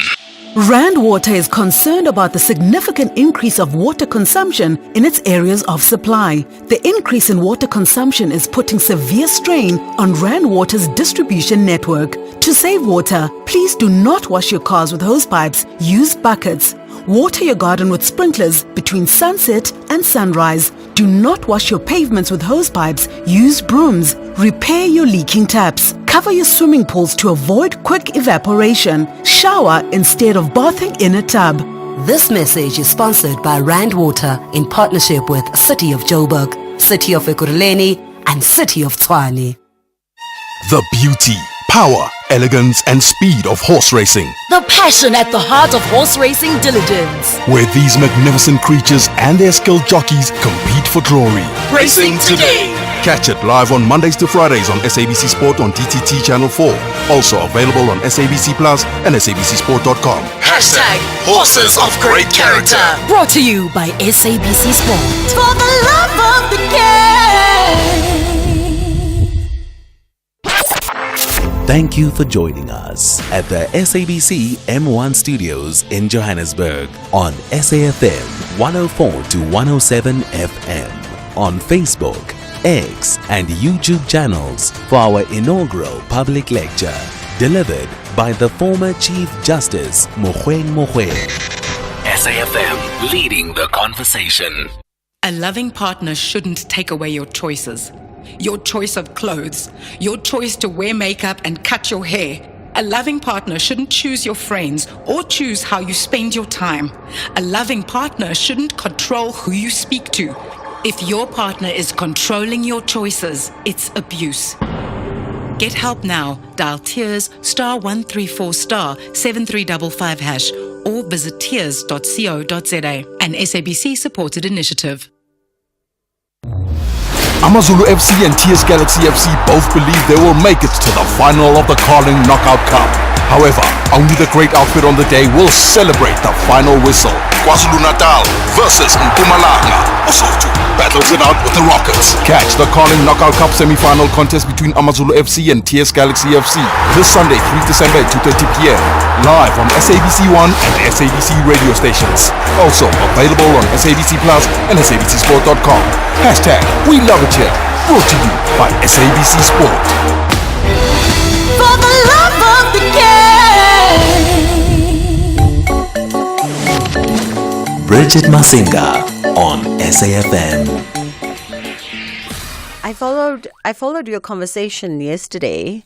Rand Water is concerned about the significant increase of water consumption in its areas of supply. The increase in water consumption is putting severe strain on Rand Water's distribution network. To save water, please do not wash your cars with hose pipes. Use buckets. Water your garden with sprinklers between sunset and sunrise. Do not wash your pavements with hose pipes. Use brooms. Repair your leaking taps. Cover your swimming pools to avoid quick evaporation. Shower instead of bathing in a tub. This message is sponsored by Rand Water in partnership with City of Joburg, City of Ekurhuleni, and City of Tshwane. The beauty, power, elegance and speed of horse racing. The passion at the heart of horse racing diligence. Where these magnificent creatures and their skilled jockeys compete for glory. Racing today. Catch it live on Mondays to Fridays on SABC Sport on DTT Channel 4. Also available on SABC Plus and SABCSport.com. Hashtag Horses of Great Character. Brought to you by SABC Sport. For the love of the game. Thank you for joining us at the SABC M1 Studios in Johannesburg on SAFM 104 to 107 FM, on Facebook, X and YouTube channels for our inaugural public lecture, delivered by the former Chief Justice Mogoeng Mogoeng. SAFM, leading the conversation. A loving partner shouldn't take away your choices. Your choice of clothes, your choice to wear makeup and cut your hair. A loving partner shouldn't choose your friends or choose how you spend your time. A loving partner shouldn't control who you speak to. If your partner is controlling your choices, it's abuse. Get help now. Dial Tears *134 *7355 hash or visit tears.co.za. An SABC supported initiative. Amazulu FC and TS Galaxy FC both believe they will make it to the final of the Carling Knockout Cup. However, only the great outfit on the day will celebrate the final whistle. KwaZulu-Natal versus Mpumalanga. Lesotho battles it out with the Rockets. Catch the Carling Knockout Cup semi-final contest between Amazulu FC and TS Galaxy FC this Sunday, 3 December at 2:30 p.m. live on SABC1 and SABC radio stations. Also available on SABC Plus and SABCSport.com. Hashtag We Love It Here. Brought to you by SABC Sport. For the love of the game. Bridget Masinga on SAFM. I followed your conversation yesterday.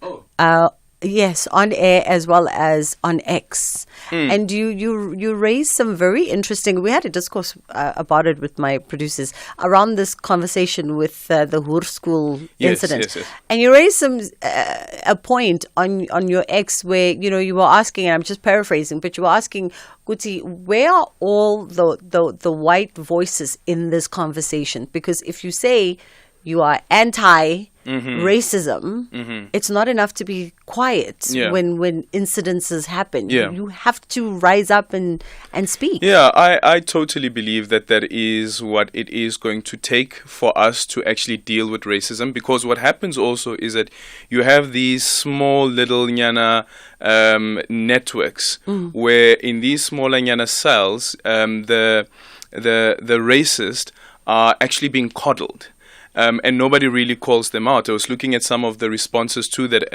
Yes, on air as well as on X. And you raised some very interesting. We had a discourse about it with my producers around this conversation with the Hoer School incident. Yes. And you raised a point on your X where you were asking, and I'm just paraphrasing, but you were asking, Guti, where are all the white voices in this conversation? Because if you say you are anti-racism, it's not enough to be quiet when incidences happen. You have to rise up and speak. Yeah, I totally believe that is what it is going to take for us to actually deal with racism, because what happens also is that you have these small little nyana networks where in these smaller nyana cells the racist are actually being coddled. And nobody really calls them out. I was looking at some of the responses to that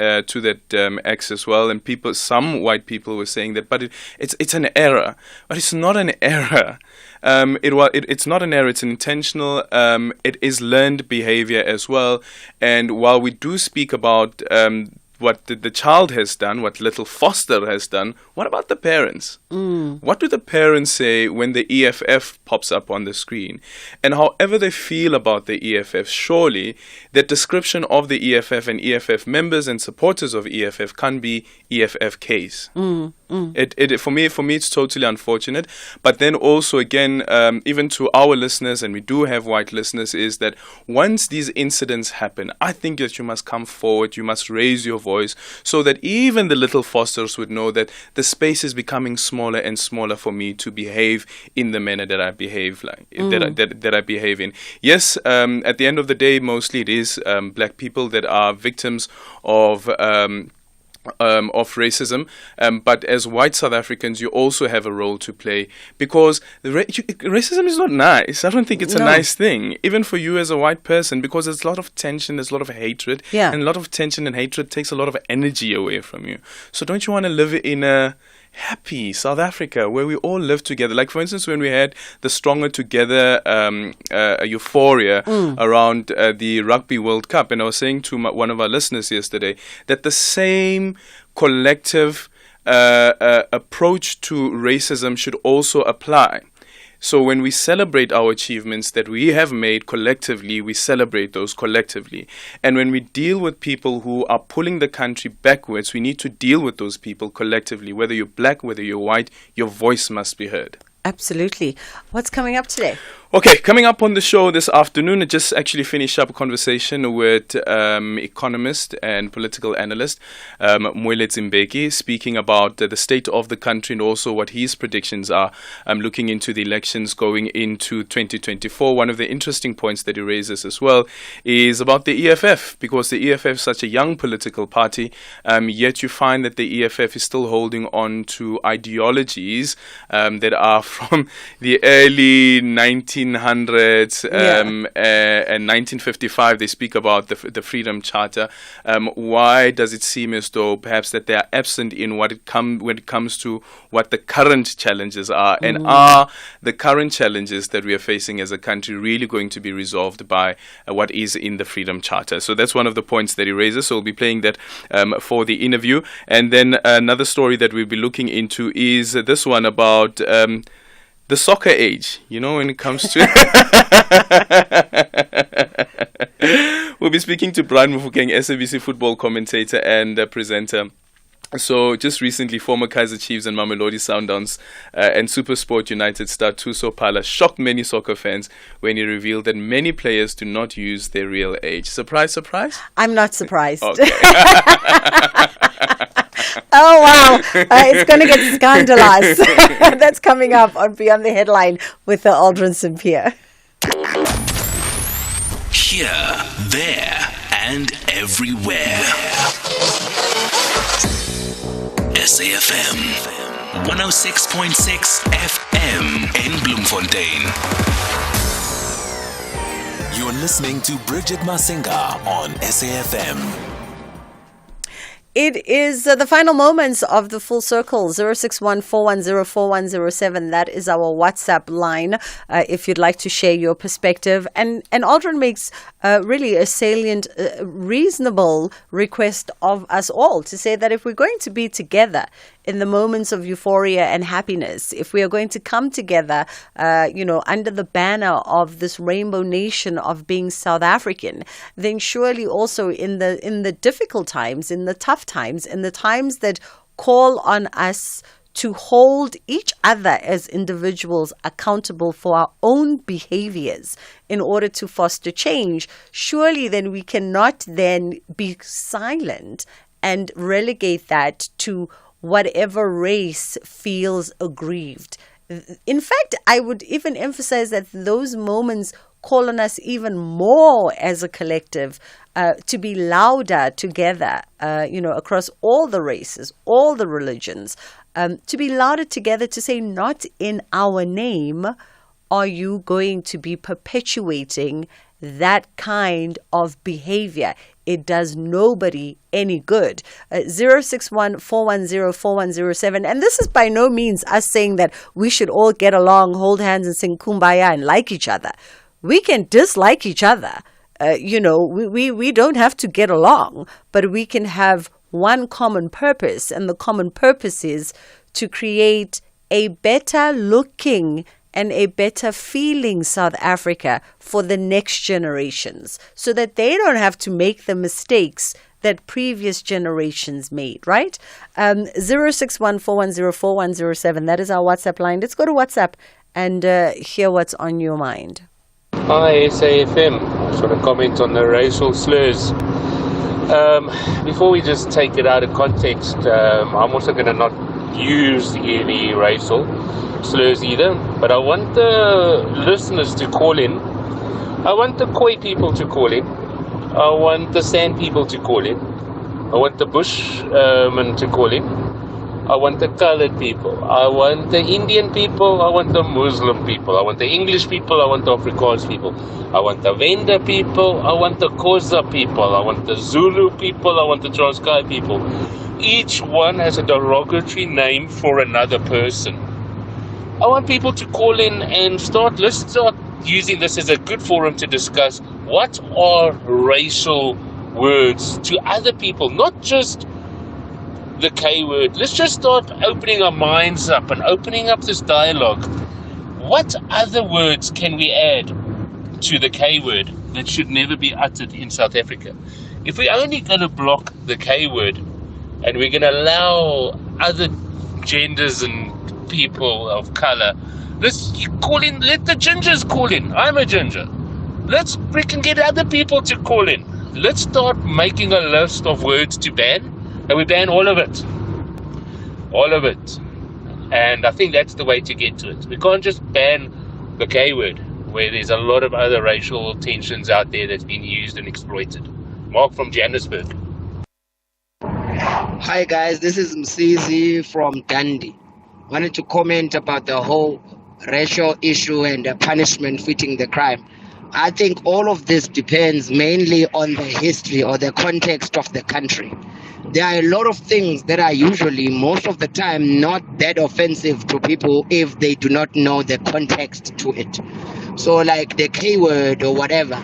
X as well, and some white people were saying that, but it's an error. But it's not an error. It's not an error. It's an intentional. It is learned behavior as well. And while we do speak about what the child has done, what little Foster has done, what about the parents? What do the parents say when the EFF pops up on the screen? And however they feel about the EFF, surely the description of the EFF and EFF members and supporters of EFF can be EFFKs. For me, it's totally unfortunate. But then also, again, even to our listeners, and we do have white listeners, is that once these incidents happen, I think that you must come forward, you must raise your voice, so that even the little Fosters would know that the space is becoming smaller and smaller for me to behave in the manner that I behave that I behave in. Yes, at the end of the day, mostly it is black people that are victims of racism, but as white South Africans, you also have a role to play, because racism is not nice. I don't think it's a nice thing, even for you as a white person, because there's a lot of tension, there's a lot of hatred, and a lot of tension and hatred takes a lot of energy away from you. So don't you want to live in a happy South Africa where we all live together? Like, for instance, when we had the Stronger Together euphoria around the Rugby World Cup, and I was saying to one of our listeners yesterday that the same collective approach to racism should also apply. So when we celebrate our achievements that we have made collectively, we celebrate those collectively. And when we deal with people who are pulling the country backwards, we need to deal with those people collectively. Whether you're black, whether you're white, your voice must be heard. Absolutely. What's coming up today? Okay, coming up on the show this afternoon, I just actually finished up a conversation with economist and political analyst Moelet Zimbeki, speaking about the state of the country and also what his predictions are looking into the elections going into 2024. One of the interesting points that he raises as well is about the EFF, because the EFF is such a young political party, yet you find that the EFF is still holding on to ideologies that are from the early 1900s and 1955. They speak about the Freedom Charter. Why does it seem as though perhaps that they are absent in when it comes to what the current challenges are? And are the current challenges that we are facing as a country really going to be resolved by what is in the Freedom Charter? So that's one of the points that he raises. So we'll be playing that for the interview. And then another story that we'll be looking into is this one about the soccer age, when it comes to... We'll be speaking to Brian Mufokeng, SABC football commentator and presenter. So just recently, former Kaizer Chiefs and Mamelodi Sundowns and SuperSport United star Thuso Phala shocked many soccer fans when he revealed that many players do not use their real age. Surprise, surprise? I'm not surprised. Okay. Oh, wow. it's going to get scandalized. That's coming up on Beyond the Headline with Aldrin Sampear. Here, there, and everywhere. SAFM 106.6 FM in Bloemfontein. You're listening to Bridget Masinga on SAFM. It is the final moments of the Full Circle, 061-410-4107. That is our WhatsApp line if you'd like to share your perspective. And Aldrin makes really a salient, reasonable request of us all to say that if we're going to be together in the moments of euphoria and happiness, if we are going to come together, under the banner of this rainbow nation of being South African, then surely also in the difficult times, in the tough times, in the times that call on us to hold each other as individuals accountable for our own behaviors in order to foster change, surely then we cannot then be silent and relegate that to whatever race feels aggrieved. In fact, I would even emphasize that those moments call on us even more as a collective to be louder together, across all the races, all the religions, to be louder together to say, not in our name are you going to be perpetuating that kind of behavior. It does nobody any good. 061-410-4107. And this is by no means us saying that we should all get along, hold hands and sing Kumbaya and like each other. We can dislike each other. We don't have to get along, but we can have one common purpose. And the common purpose is to create a better looking and a better feeling South Africa for the next generations, so that they don't have to make the mistakes that previous generations made, right? 061-410-4107. That is our WhatsApp line. Let's go to WhatsApp and hear what's on your mind. Hi, SAFM. I just want to comment on the racial slurs. Before we just take it out of context, I'm also going to not use any racial slurs either, but I want the listeners to call in. I want the Khoi people to call in. I want the San people to call in. I want the Bushman to call in. I want the colored people. I want the Indian people. I want the Muslim people. I want the English people. I want the Afrikaans people. I want the Venda people. I want the Xhosa people. I want the Zulu people. I want the Transkei people. Each one has a derogatory name for another person. I want people to call in and let's start using this as a good forum to discuss what are racial words to other people, not just the K word. Let's just start opening our minds up and opening up this dialogue. What other words can we add to the K word that should never be uttered in South Africa? If we're only going to block the K word and we're going to allow other genders and people of color, let's call in, let the gingers call in. I'm a ginger. Let's freaking get other people to call in. Let's start making a list of words to ban, and we ban all of it. All of it. And I think that's the way to get to it. We can't just ban the K word, where there's a lot of other racial tensions out there that's been used and exploited. Mark from Johannesburg. Hi guys, this is Msizi from Dundee. Wanted to comment about the whole racial issue and the punishment fitting the crime. I think all of this depends mainly on the history or the context of the country. There are a lot of things that are usually, most of the time, not that offensive to people if they do not know the context to it. So like the K word or whatever.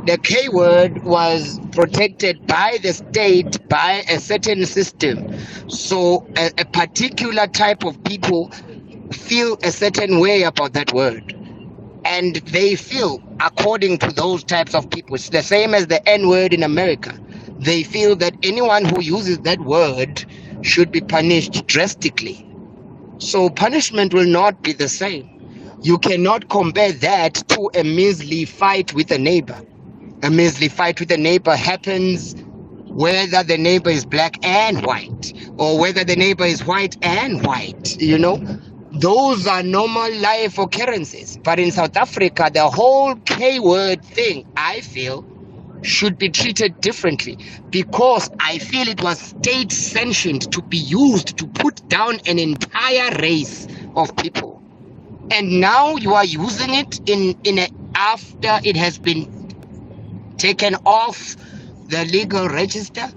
The K word was protected by the state by a certain system. So a particular type of people feel a certain way about that word. And they feel according to those types of people. It's the same as the N word in America. They feel that anyone who uses that word should be punished drastically. So punishment will not be the same. You cannot compare that to a measly fight with a neighbor. A measly fight with a neighbor happens whether the neighbor is black and white, or whether the neighbor is white and white, those are normal life occurrences. But in South Africa, the whole K-word thing, I feel, should be treated differently, because I feel it was state sanctioned to be used to put down an entire race of people. And now you are using it after it has been taken off the legal register.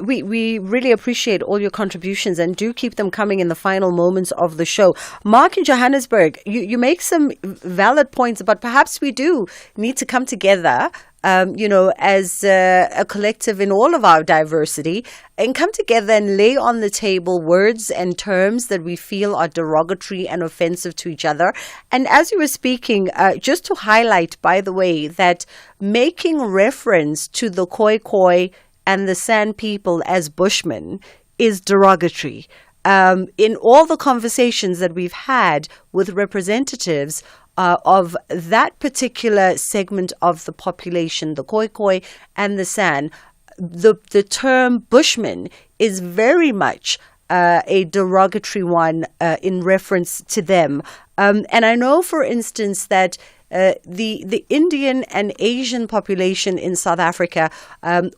We really appreciate all your contributions, and do keep them coming in the final moments of the show. Mark in Johannesburg, you make some valid points, but perhaps we do need to come together, as a collective in all of our diversity, and come together and lay on the table words and terms that we feel are derogatory and offensive to each other. And as you were speaking, just to highlight, by the way, that making reference to the Khoi and the San people as Bushmen is derogatory. In all the conversations that we've had with representatives of that particular segment of the population, the Khoi and the San, the term Bushman is very much a derogatory one in reference to them. And I know, for instance, that the Indian and Asian population in South Africa,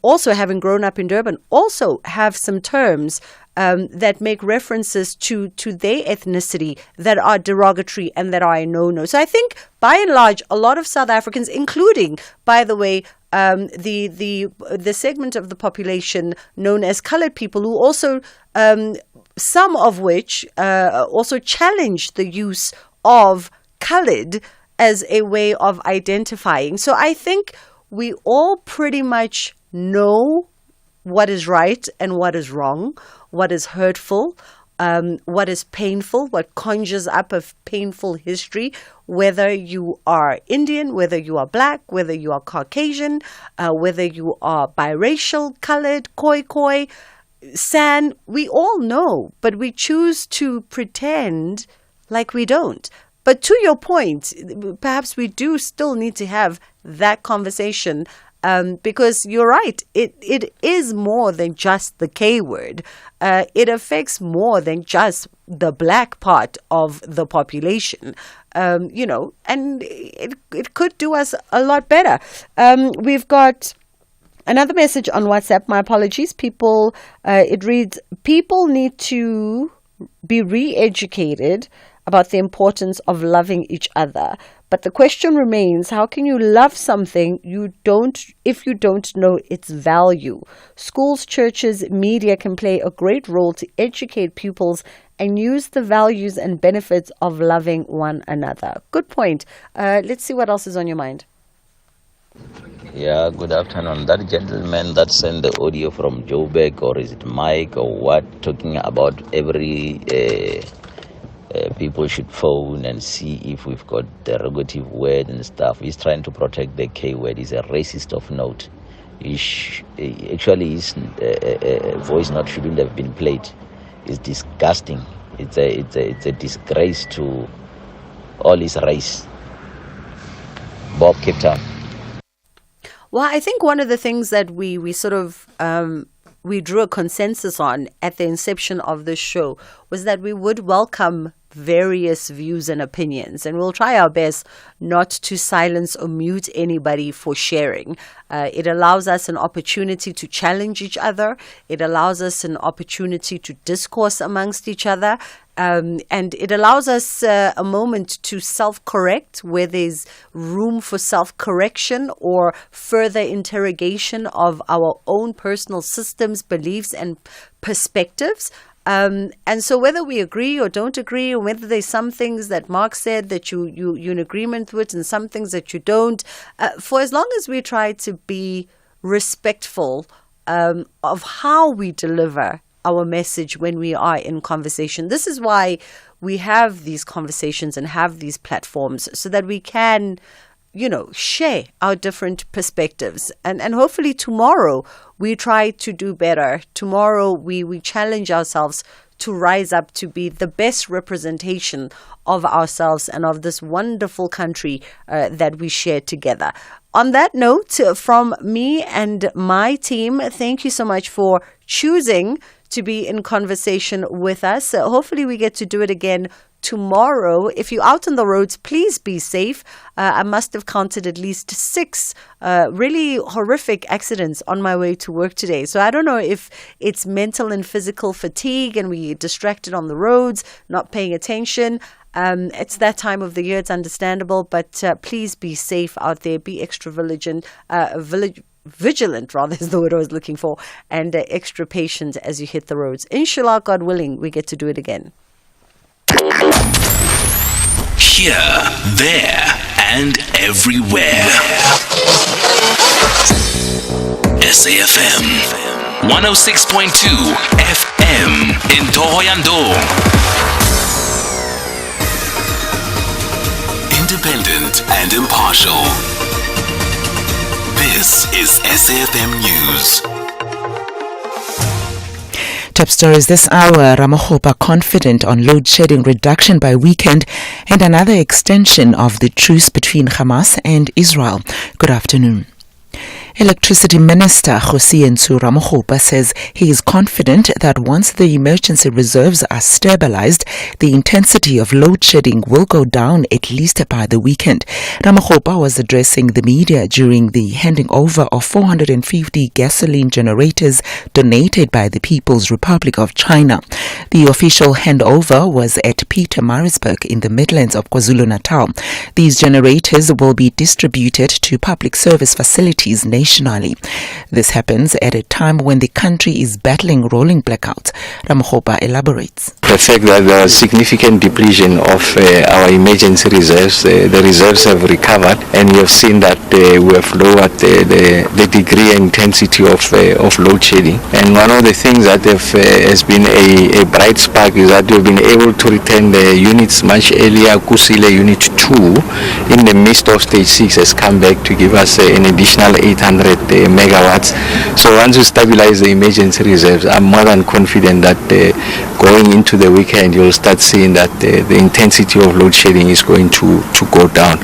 also having grown up in Durban, also have some terms that make references to their ethnicity that are derogatory and that are a no-no. So I think, by and large, a lot of South Africans, including, by the way, the segment of the population known as coloured people, who also, some of which also challenge the use of coloured as a way of identifying. So I think we all pretty much know what is right and what is wrong, what is hurtful, what is painful, what conjures up a painful history, whether you are Indian, whether you are black, whether you are Caucasian, whether you are biracial, coloured, Khoi, San, we all know, but we choose to pretend like we don't. But to your point, perhaps we do still need to have that conversation, because you're right, it is more than just the K word. It affects more than just the black part of the population, and it could do us a lot better. We've got another message on WhatsApp. My apologies. It reads, people need to be re-educated about the importance of loving each other. But the question remains, how can you love something if you don't know its value? Schools, churches, media can play a great role to educate pupils and use the values and benefits of loving one another. Good point. Let's see what else is on your mind. Yeah, good afternoon. That gentleman that sent the audio from Joburg, or is it Mike or what, talking about every people should phone and see if we've got derogative word and stuff. He's trying to protect the K word. He's a racist of note. Actually, his voice note shouldn't have been played. It's disgusting. It's a disgrace to all his race. Bob, Cape Town. Well, I think one of the things that we sort of we drew a consensus on at the inception of this show was that we would welcome various views and opinions, and we'll try our best not to silence or mute anybody for sharing. It allows us an opportunity to challenge each other. It allows us an opportunity to discourse amongst each other. And it allows us a moment to self-correct where there's room for self-correction or further interrogation of our own personal systems, beliefs, and perspectives. And so whether we agree or don't agree, or whether there's some things that Mark said that you're in agreement with and some things that you don't, for as long as we try to be respectful of how we deliver our message when we are in conversation. This is why we have these conversations and have these platforms, so that we can, share our different perspectives. And hopefully tomorrow we try to do better. Tomorrow we challenge ourselves to rise up to be the best representation of ourselves and of this wonderful country that we share together. on that note, from me and my team, thank you so much for choosing to be in conversation with us. Hopefully we get to do it again tomorrow. If you're out on the roads, please be safe. I must have counted at least 6 really horrific accidents on my way to work today. So I don't know if it's mental and physical fatigue and we're distracted on the roads, not paying attention. It's that time of the year, it's understandable, but please be safe out there. Be extra vigilant, rather is the word I was looking for, and extra patient as you hit the roads. Inshallah, God willing, we get to do it again. Here, there, and everywhere. SAFM 106.2 FM in Tohoyandou. Independent and impartial. This is SAFM News. Top stories this hour. Ramaphosa confident on load shedding reduction by weekend and another extension of the truce between Hamas and Israel. Good afternoon. Electricity Minister Ramaphosa Ramaphosa says he is confident that once the emergency reserves are stabilized, the intensity of load shedding will go down at least by the weekend. Ramaphosa was addressing the media during the handing over of 450 gasoline generators donated by the People's Republic of China. The official handover was at Pietermaritzburg in the Midlands of KwaZulu-Natal. These generators will be distributed to public service facilities nationally. This happens at a time when the country is battling rolling blackouts. Ramaphosa elaborates. The fact that there was significant depletion of our emergency reserves, the reserves have recovered, and we have seen that we have lowered the degree and intensity of load shedding. And one of the things that has been a bright spark is that we've been able to return the units much earlier. Kusile Unit 2 in the midst of Stage 6 has come back to give us an additional 800 megawatts. So once we stabilize the emergency reserves, I'm more than confident that going into the weekend you'll start seeing that the intensity of load shedding is going to go down.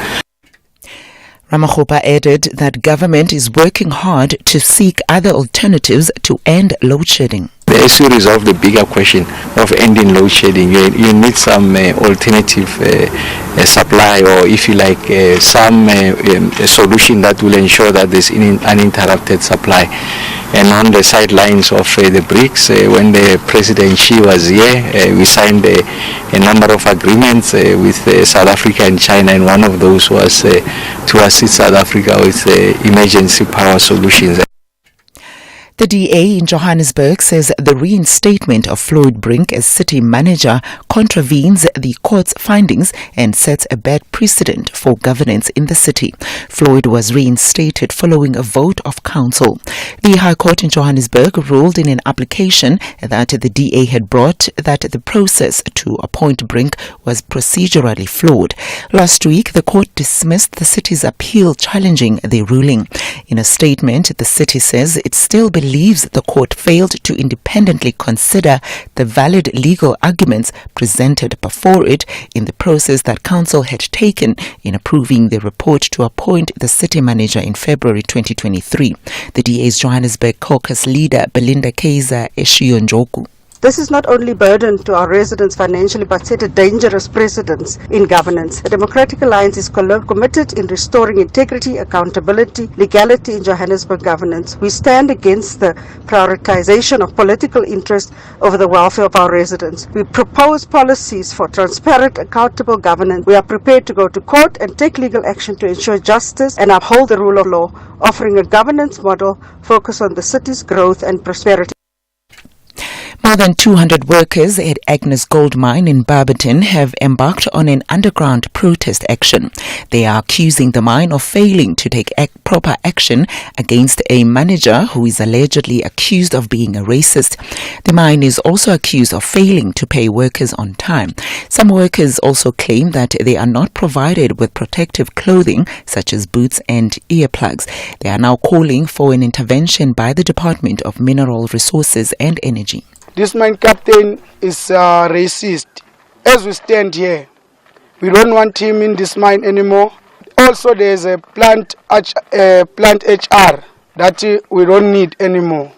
Ramaphosa added that government is working hard to seek other alternatives to end load shedding. As you resolve the bigger question of ending load shedding, you need some alternative supply, or if you like, some solution that will ensure that there's uninterrupted supply. And on the sidelines of the BRICS, when the President Xi was here, we signed a number of agreements with South Africa and China, and one of those was to assist South Africa with emergency power solutions. The DA in Johannesburg says the reinstatement of Floyd Brink as city manager contravenes the court's findings and sets a bad precedent for governance in the city. Floyd was reinstated following a vote of council. The High Court in Johannesburg ruled in an application that the DA had brought that the process to appoint Brink was procedurally flawed. Last week, the court dismissed the city's appeal challenging the ruling. In a statement, the city says it still believes the court failed to independently consider the valid legal arguments presented before it in the process that council had taken in approving the report to appoint the city manager in February 2023. The DA's Johannesburg caucus leader, Belinda Kaiser Eshionjoku. This is not only burden to our residents financially, but set a dangerous precedence in governance. The Democratic Alliance is committed in restoring integrity, accountability, legality in Johannesburg governance. We stand against the prioritization of political interest over the welfare of our residents. We propose policies for transparent, accountable governance. We are prepared to go to court and take legal action to ensure justice and uphold the rule of law, offering a governance model focused on the city's growth and prosperity. More than 200 workers at Agnes Gold Mine in Barberton have embarked on an underground protest action. They are accusing the mine of failing to take proper action against a manager who is allegedly accused of being a racist. The mine is also accused of failing to pay workers on time. Some workers also claim that they are not provided with protective clothing such as boots and earplugs. They are now calling for an intervention by the Department of Mineral Resources and Energy. This mine captain is racist. As we stand here, we don't want him in this mine anymore. Also, there's a plant HR that we don't need anymore.